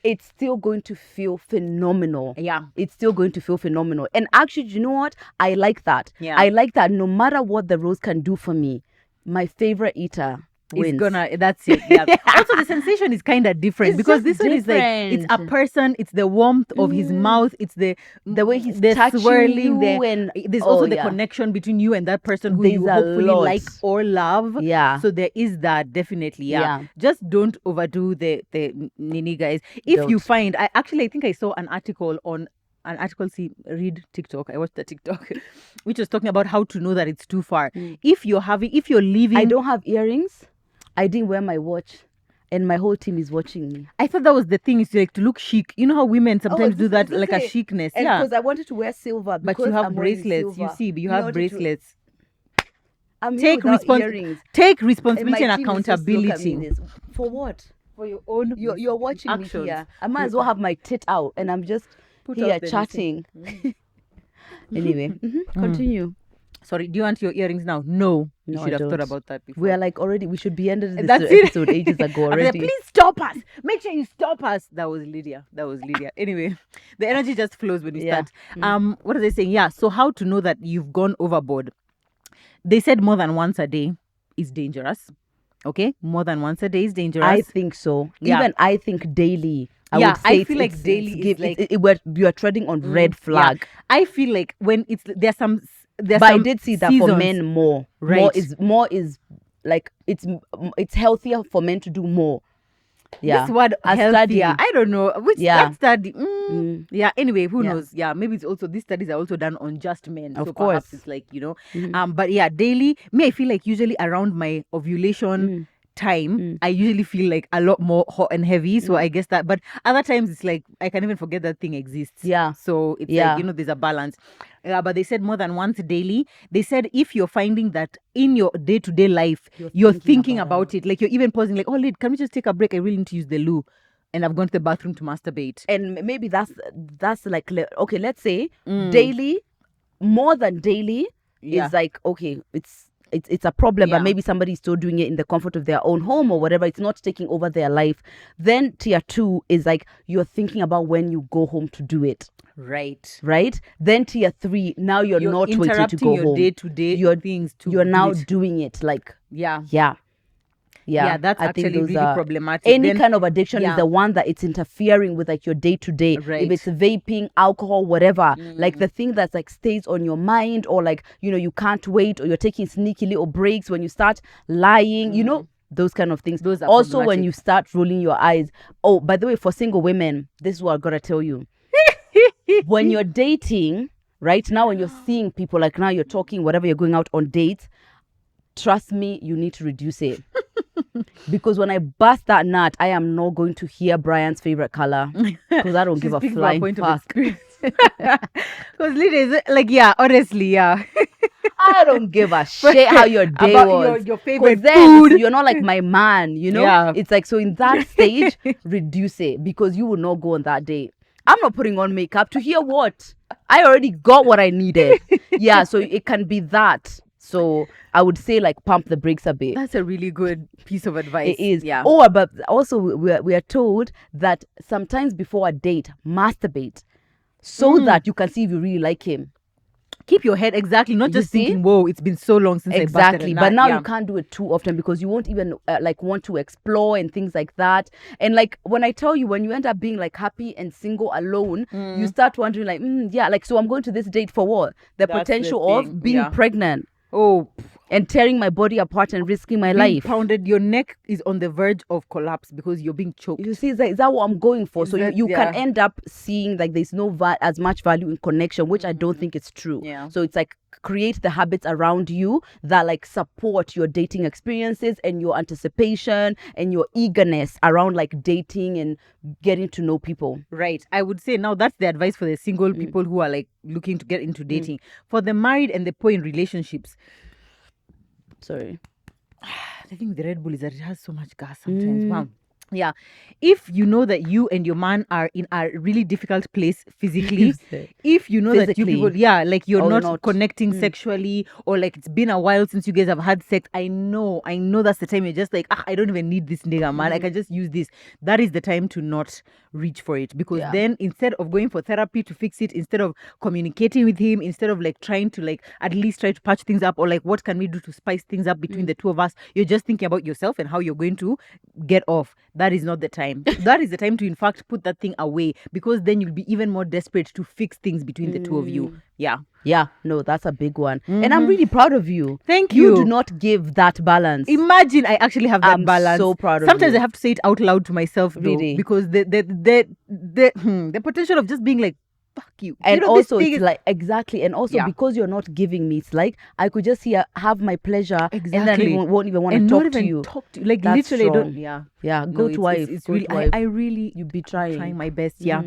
it's still going to feel phenomenal. Yeah. It's still going to feel phenomenal. And actually, you know what? I like that. Yeah. I like that no matter what the rose can do for me, my favorite eater wins. That's it. Yeah. Also, the sensation is kind of different It's because just this one is like, it's a person, it's the warmth of his mouth, it's the way he's the touching swirling, you, and there's also the connection between you and that person who you There's a hopefully lot. like or love. Yeah. So there is that, definitely. Yeah. Just don't overdo the nini, guys. If you Don't. find, I think I saw an article read TikTok. I watched the TikTok, which was talking about how to know that it's too far. If you're leaving, I don't have earrings. I didn't wear my watch, and my whole team is watching me. I thought that was the thing, is like to look chic. You know how women sometimes do that, this like a is it. chicness. And Yeah. because I wanted to wear silver, But because you have I'm wearing bracelets. You silver. see, but you I have wanted to- bracelets. I'm Take here without earrings. Take And responsibility my and team is just look at me accountability this. For what? for your own. You're watching actions. me here. I might as well have my tit out, and I'm just Put here out the chatting. Anyway, continue. Sorry, do you want your earrings now? No, you No, should I have thought don't. about that before. We are like already. We should be ended this That's it. episode ages ago After that, already. please stop us. Make sure you stop us. That was Lydia. Anyway, the energy just flows when we Yeah. start. What are they saying? Yeah. So how to know that you've gone overboard? They said more than once a day is dangerous. Okay, more than once a day is dangerous. I think so. Yeah. Even I think daily. I Yeah, would say I feel like daily is like- you are treading on red flag. Yeah. I feel like when there's some But I did see that for seasons. men more. Right. More is like it's healthier for men to do more. Yeah. This word A healthier, study. I don't know which Yeah. that study. Yeah. Anyway, who Yeah. knows? Yeah, maybe it's also these studies are also done on just men. Of so course. perhaps it's like But yeah, daily. I feel like usually around my ovulation time, I usually feel like a lot more hot and heavy. So I guess that. But other times it's like I can even forget that thing exists. Yeah. So it's Yeah. like there's a balance. But they said more than once daily. They said if you're finding that in your day-to-day life, you're thinking about it, like you're even pausing, like, oh, Lid, can we just take a break? I really need to use the loo. And I've gone to the bathroom to masturbate. And maybe that's like, okay, let's say daily, more than daily Yeah. is like, okay, it's a problem, Yeah. but maybe somebody's still doing it in the comfort of their own home or whatever. It's not taking over their life. Then tier 2 is like you're thinking about when you go home to do it. Right? Then tier 3, now you're not waiting to interrupting go your home. day-to-day things to You're do now it. doing it like Yeah. Yeah, that's I think actually those really are- problematic. Any Then- kind of addiction yeah. is the one that it's interfering with like your day to day. Right. If it's vaping, alcohol, whatever, like the thing that's like stays on your mind, or like you can't wait, or you're taking sneaky little breaks when you start lying, those kind of things. Those are also when problematic. you start rolling your eyes. Oh, by the way, for single women, this is what I gotta tell you. When you're dating, right now, when you're seeing people, like now you're talking, whatever, you're going out on dates, trust me, you need to reduce it. Because when I bust that nut, I am not going to hear Brian's favorite color, because I don't give a Speaking from flying point of fuck. experience. Because Lydia is like, yeah, honestly, yeah. I don't give a shit how your day About was. your 'Cause favorite then food. you're not like my man, Yeah. It's like, so in that stage, reduce it, because you will not go on that date. I'm not putting on makeup to hear what? I already got what I needed. Yeah, so it can be that. So I would say like pump the brakes a bit. That's a really good piece of advice. It is. Yeah. Or, but also we are told that sometimes before a date, masturbate so that you can see if you really like him. Keep your head exactly, not You just see? thinking, whoa, it's been so long since I busted a Exactly, but nut. now Yeah. you can't do it too often because you won't even like want to explore and things like that. And like when I tell you, when you end up being like happy and single alone, you start wondering like, yeah, like so I'm going to this date for what? The That's the potential thing, of being yeah. pregnant Oh, and tearing my body apart and risking my being life. pounded, your neck is on the verge of collapse because you're being choked. You see, is that what I'm going for? Is So that- you can yeah. end up seeing like there's no as much value in connection, which I don't think is true. Yeah. So it's like create the habits around you that like support your dating experiences and your anticipation and your eagerness around like dating and getting to know people. Right. I would say now that's the advice for the single people who are like looking to get into dating. For the married and the poor in relationships, Sorry. I think the Red Bull is that it has so much gas sometimes. Wow. Yeah. If you know that you and your man are in a really difficult place physically, if you know that you Physically. people, yeah, like you're Or you're not not. connecting sexually, or like it's been a while since you guys have had sex, I know that's the time you're just like, I don't even need this nigga, man. I can just use this. That is the time to not reach for it, because Yeah. then instead of going for therapy to fix it, instead of communicating with him, instead of like trying to like at least try to patch things up, or like what can we do to spice things up between the two of us, you're just thinking about yourself and how you're going to get off. That is not the time. That is the time to in fact put that thing away, because then you'll be even more desperate to fix things between the two of you. Yeah. Yeah, no, that's a big one. And I'm really proud of you. Thank You you. do not give that balance. Imagine I actually have that I'm balance. so proud of Sometimes you. I have to say it out loud to myself, though, Really? because the potential of just being like, fuck you. And You know, also this thing it's is- like exactly, and also Yeah. because you're not giving me, it's like I could just here have my pleasure and then I Exactly. won't even want to and talk not to even you. talk to you. Like That's literally, I don't. strong. Yeah. Yeah, No, go it's- to wife. It's go really. to wife. I really. You be I'm trying. trying my best. Yeah.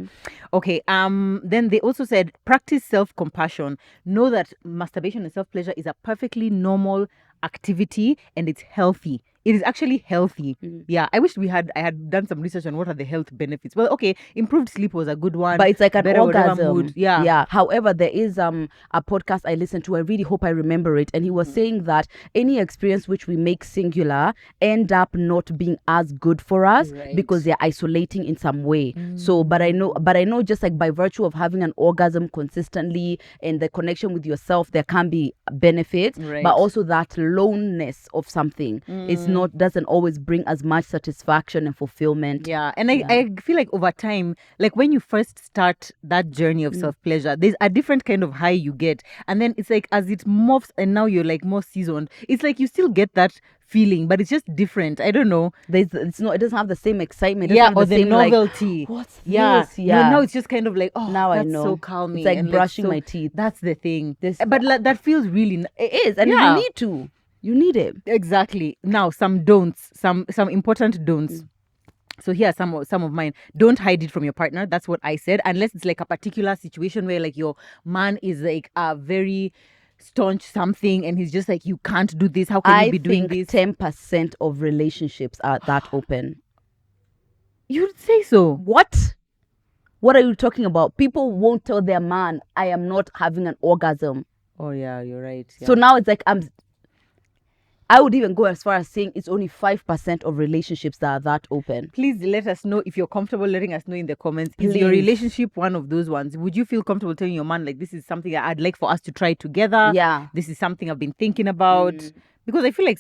Okay. Then they also said practice self-compassion. Know that masturbation and self-pleasure is a perfectly normal activity and it's healthy. It is actually healthy. Yeah. I wish I had done some research on what are the health benefits. Well, okay, improved sleep was a good one. But it's like an better whatever orgasm. mood. Yeah. Yeah. However, there is a podcast I listened to. I really hope I remember it. And he was saying that any experience which we make singular end up not being as good for us Right. because they're isolating in some way. So, but I know just like by virtue of having an orgasm consistently and the connection with yourself, there can be benefits. Right. But also that loneness of something doesn't always bring as much satisfaction and fulfillment. Yeah, and I feel like over time, like when you first start that journey of self-pleasure, there's a different kind of high you get. And then it's like as it morphs and now you're like more seasoned, it's like you still get that feeling, but it's just different. I don't know. It doesn't have the same excitement. It doesn't Yeah, have or the the same, like, novelty. what's Yeah. this? Yeah. No, now it's just kind of like, oh, Now I that's know. so calming. It's like and brushing so- my teeth. That's the thing. This- But that feels really It is, and Yeah. you need to. You need it. exactly. Now some don'ts, some important don'ts. So here are some of mine. Don't hide it from your partner. That's what I said. Unless it's like a particular situation where like your man is like a very staunch something and he's just like, you can't do this. How can you be doing think this? 10% of relationships are that open. You'd say so. What? What are you talking about? People won't tell their man, I am not having an orgasm. Oh yeah, you're right. Yeah. So now it's like I would even go as far as saying it's only 5% of relationships that are that open. Please let us know if you're comfortable letting us know in the comments. Is your Please. relationship one of those ones? Would you feel comfortable telling your man like, this is something that I'd like for us to try together? Yeah. This is something I've been thinking about. Because I feel like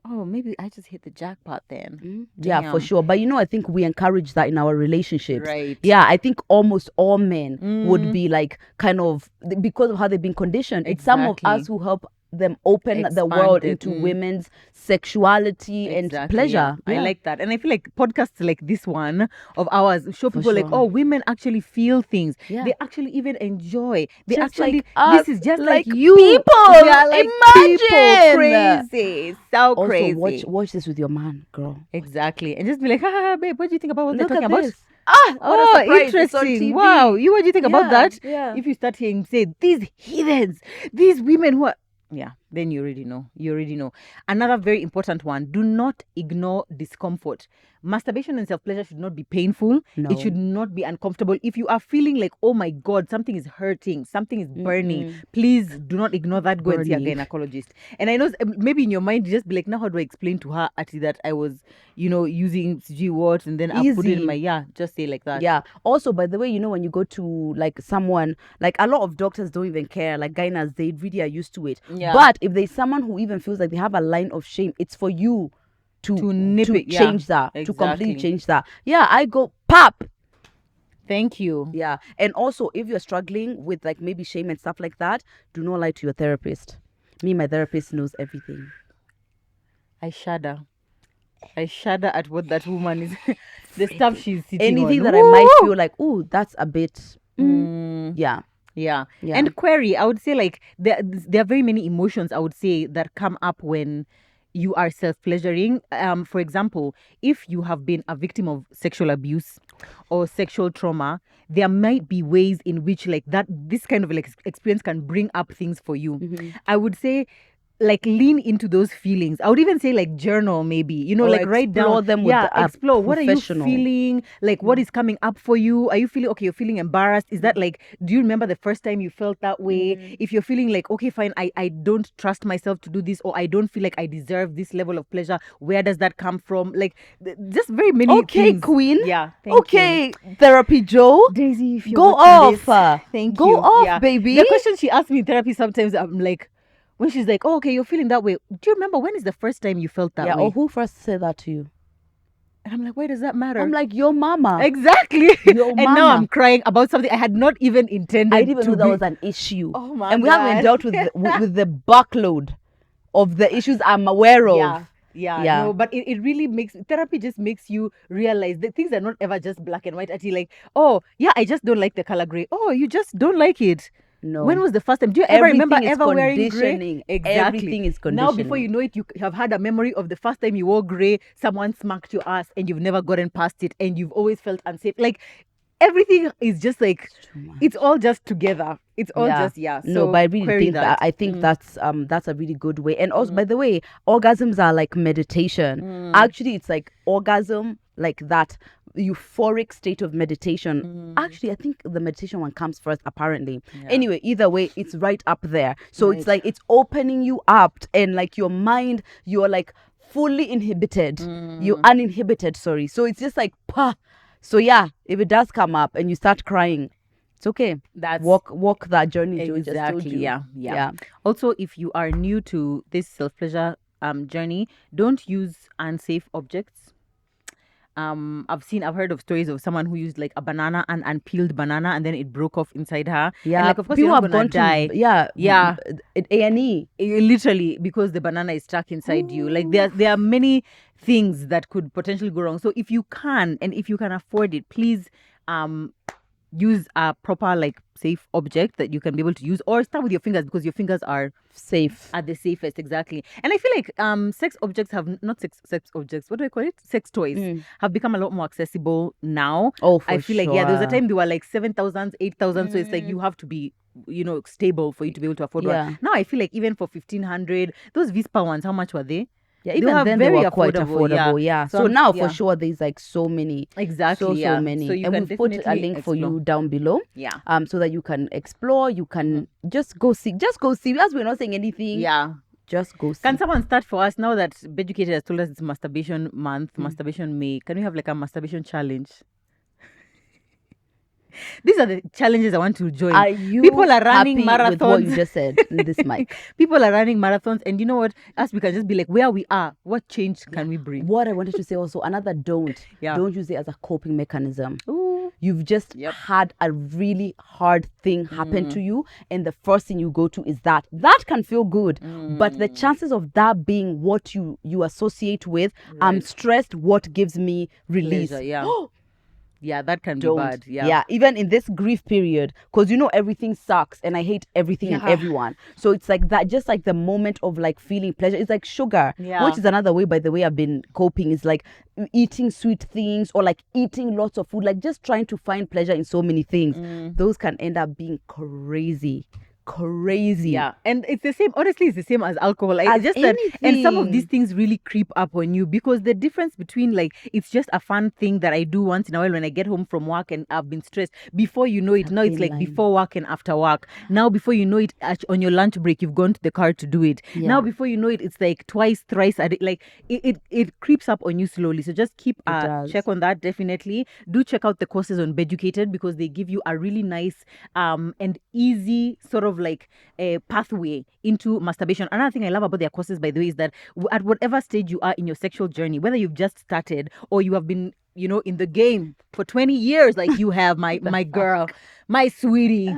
oh, maybe I just hit the jackpot then. Yeah, for Damn. sure. But I think we encourage that in our relationships. Right. Yeah, I think almost all men would be like kind of because of how they've been conditioned. It's some of Exactly. us who help them open the Expand world it, into women's sexuality and Exactly, pleasure. yeah. Yeah. I like that. And I feel like podcasts like this one of ours show people like, sure. oh, women actually feel things. Yeah. They actually even enjoy. They Just actually, like us, this is just like like you. people. Yeah, like Imagine. people. Crazy. So Also, crazy. watch this with your man, girl. Exactly. And just be like, ha, babe, what do you think about what Look they're at talking about? this. Ah, what a Oh, surprise. It's on interesting. TV. Wow. What do you think about Yeah, that? yeah. If you start hearing, say, these heathens, these women who are, yeah. then you already know. You already know. Another very important one, do not ignore discomfort. Masturbation and self-pleasure should not be painful. No. It should not be uncomfortable. If you are feeling like, oh my God, something is hurting, something is burning, please do not ignore that. Go and see a Burning. gynecologist. And I know maybe in your mind, you just be like, now how do I explain to her Ati, that I was, using G what, and then I put it in Easy. my, just say like that. Yeah. Also, by the way, when you go to like someone, like a lot of doctors don't even care. Like gynas, they really are used to it. Yeah. But if there's someone who even feels like they have a line of shame, it's for you to nip it, yeah. change that, to Exactly. completely change that. Yeah, I go pop. Thank you. Yeah. And also, if you're struggling with like maybe shame and stuff like that, do not lie to your therapist. My therapist knows everything. I shudder at what that woman is. The stuff she's sitting Anything on. that I might feel like, oh, that's a bit. Yeah. Yeah. Yeah. And query, I would say like there are very many emotions I would say that come up when you are self-pleasuring. For example, if you have been a victim of sexual abuse or sexual trauma, there might be ways in which like this kind of like experience can bring up things for you. I would say like lean into those feelings. I would even say like journal maybe, Or like write explore down them with a explore what are you professional. feeling, like what is coming up for you. Are you feeling okay? You're feeling embarrassed. Is that like, do you remember the first time you felt that way? If you're feeling like, okay fine, I don't trust myself to do this, or I don't feel like I deserve this level of pleasure, where does that come from? Like just very many Okay, things. queen. Yeah, thank you. Okay, therapy Joe. Daisy, if you're Go watching this, off. thank Go you. off, Yeah. baby. The question she asked me in therapy sometimes, I'm like, when she's like, oh, okay, you're feeling that way. Do you remember when is the first time you felt that Yeah, way? or who first said that to you? And I'm like, why does that matter? I'm like, your mama. Exactly. Your And now mama. I'm crying about something I had not even intended I didn't even to know that be. was an issue. Oh my And we haven't God. dealt with with the buckload of the issues I'm aware of. Yeah. No, but it really makes therapy just makes you realize that things are not ever just black and white. Until like, oh yeah, I just don't like the color gray. Oh, you just don't like it. No. When was the first time? Do you ever remember Everything is ever wearing conditioning. gray? Exactly. Everything is Now, before conditioning. you know it, you have had a memory of the first time you wore gray, someone smacked your ass, and you've never gotten past it, and you've always felt unsafe. Like everything is just like it's all just together. It's all just No, So but I really query think that I think that's a really good way. And also, by the way, orgasms are like meditation. Actually, it's like orgasm, like that euphoric state of meditation. Actually, I think the meditation one comes first, apparently. Anyway, either way, it's right up there. So it's like it's opening you up, and like your mind, you're like fully inhibited. You're uninhibited, sorry. So it's just like pah. So yeah, if it does come up and you start crying, it's okay. That's walk that journey. Joe just told exactly. you. Yeah. Also, if you are new to this self-pleasure journey, don't use unsafe objects. I've heard of stories of someone who used like a banana, an unpeeled banana, and then it broke off inside her. Yeah, and like of course people you're not have gonna gone die. to at A&E. Literally, because the banana is stuck inside you. Like there are many things that could potentially go wrong. So if you can, and if you can afford it, please use a proper like safe object that you can be able to use, or start with your fingers, because your fingers are Safe. the safest. Exactly. And I feel like sex objects have not sex objects, what do I call it, sex toys have become a lot more accessible now. Oh, for I feel like there was a sure. time they were like 7,000 8,000, so it's like you have to be stable for you to be able to afford Yeah. one. Now I feel like even for 1,500, those Vispa ones, how much were they? Yeah, They even were then they very were quite affordable. Yeah. So, I'm- now yeah. for sure there's like so many. Exactly. So yeah. many. So you And can we've put a definitely link for explore. you down below. Yeah. So that you can explore. You can just go see. As we're not saying anything. Yeah. Just go see. Can someone start for us now that Beducated has told us it's Masturbation Month, Masturbation May? Can we have like a masturbation challenge? These are the challenges I want to join. Are you People are running happy with what you marathons. just said in this mic? People are running marathons, and you know what? Us, we can just be like, where we are, what change can we bring? What I wanted to say also, another don't use it as a coping mechanism. Ooh. You've just had a really hard thing happen to you, and the first thing you go to is that can feel good, but the chances of that being what you associate with, I'm stressed, what gives me release. Pleasure, yeah. Yeah, that can Don't. be bad. Yeah. Even in this grief period, because everything sucks and I hate everything and everyone. So it's like that, just like the moment of like feeling pleasure. It's like sugar, which is another way, by the way, I've been coping, is like eating sweet things, or like eating lots of food, like just trying to find pleasure in so many things. Those can end up being crazy. crazy. Yeah, and it's the same. Honestly, it's the same as alcohol. Like, As it's just that, and some of anything. these things really creep up on you because the difference between like it's just a fun thing that I do once in a while when I get home from work and I've been stressed. Before you know it, now it's thin like line. before work and after work. Now before you know it, on your lunch break, you've gone to the car to do it. Yeah. Now before you know it, it's like twice, thrice a day. Like it creeps up on you slowly. So just keep does. check on that. Definitely do check out the courses on Beducated because they give you a really nice and easy sort of like a pathway into masturbation. Another thing I love about their courses, by the way, is that at whatever stage you are in your sexual journey, whether you've just started or you have been, in the game for 20 years, like you have, my girl, my sweetie.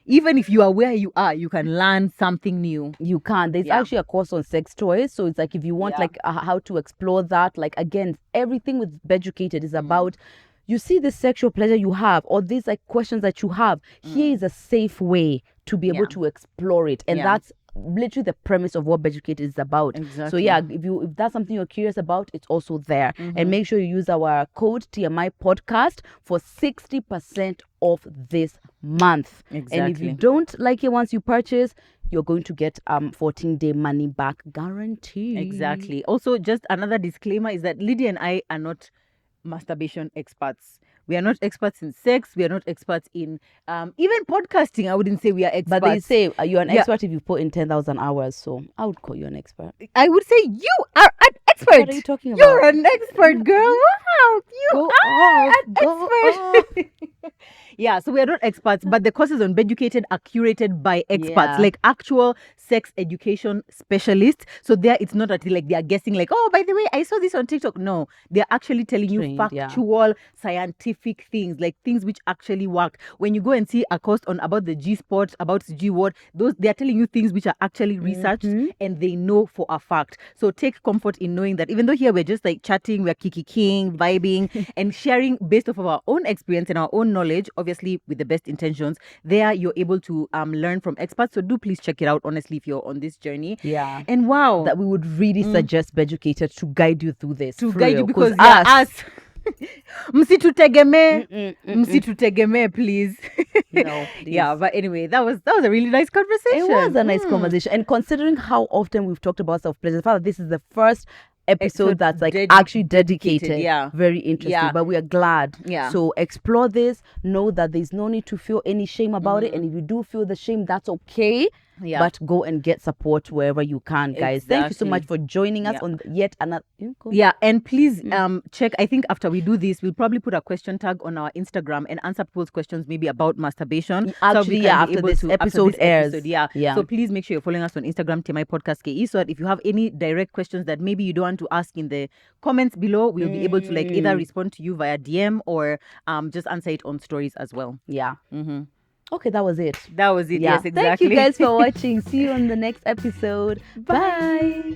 Even if you are where you are, you can learn something new. You can. There's actually a course on sex toys. So it's like if you want like how to explore that, like again, everything with Beducated is about you see the sexual pleasure you have or these like questions that you have. Here is a safe way to be able to explore it. And that's literally the premise of what Beducated is about. Exactly. So yeah, if that's something you're curious about, it's also there. And make sure you use our code TMI podcast for 60% off this month. Exactly. And if you don't like it once you purchase, you're going to get 14-day money back guarantee. Exactly. Also, just another disclaimer is that Lydia and I are not masturbation experts. We are not experts in sex. We are not experts in even podcasting. I wouldn't say we are experts. But they say you're an expert if you put in 10,000 hours. So I would call you an expert. I would say you are an expert. What are you talking about? You're an expert, girl. Wow, you are an expert. Yeah, so we are not experts, but the courses on Beducated are curated by experts, like actual sex education specialists. So there, it's not that like they are guessing like, oh, by the way, I saw this on TikTok. No, they're actually telling you factual, scientific things, like things which actually work. When you go and see a course on about the G-spot, about G word, those they are telling you things which are actually researched and they know for a fact. So take comfort in knowing that even though here we're just like chatting, we're kiki-king, vibing, and sharing based off of our own experience and our own knowledge, obviously with the best intentions, there you're able to learn from experts. So do please check it out, honestly, if you're on this journey. Yeah. And wow. That we would really suggest Beducated to guide you through this. To guide you because us. Msitutegemee, please. No, yeah, but anyway, that was a really nice conversation. It was a nice conversation. And considering how often we've talked about self-pleasure, this is the first episode that's like actually dedicated. Yeah, very interesting. But we are glad. Yeah. So explore this. Know that there's no need to feel any shame about it. And if you do feel the shame, that's okay. Yeah. But go and get support wherever you can, guys. Exactly. Thank you so much for joining us on yet another. Yeah, and please check. I think after we do this, we'll probably put a question tag on our Instagram and answer people's questions maybe about masturbation. Actually, so after this episode airs. Yeah. So please make sure you're following us on Instagram, TMI Podcast KE, so that if you have any direct questions that maybe you don't want to ask in the comments below, we'll be able to like either respond to you via DM or just answer it on stories as well. Yeah. Okay, that was it. That was it. Yes, exactly. Thank you guys for watching. See you on the next episode. Bye.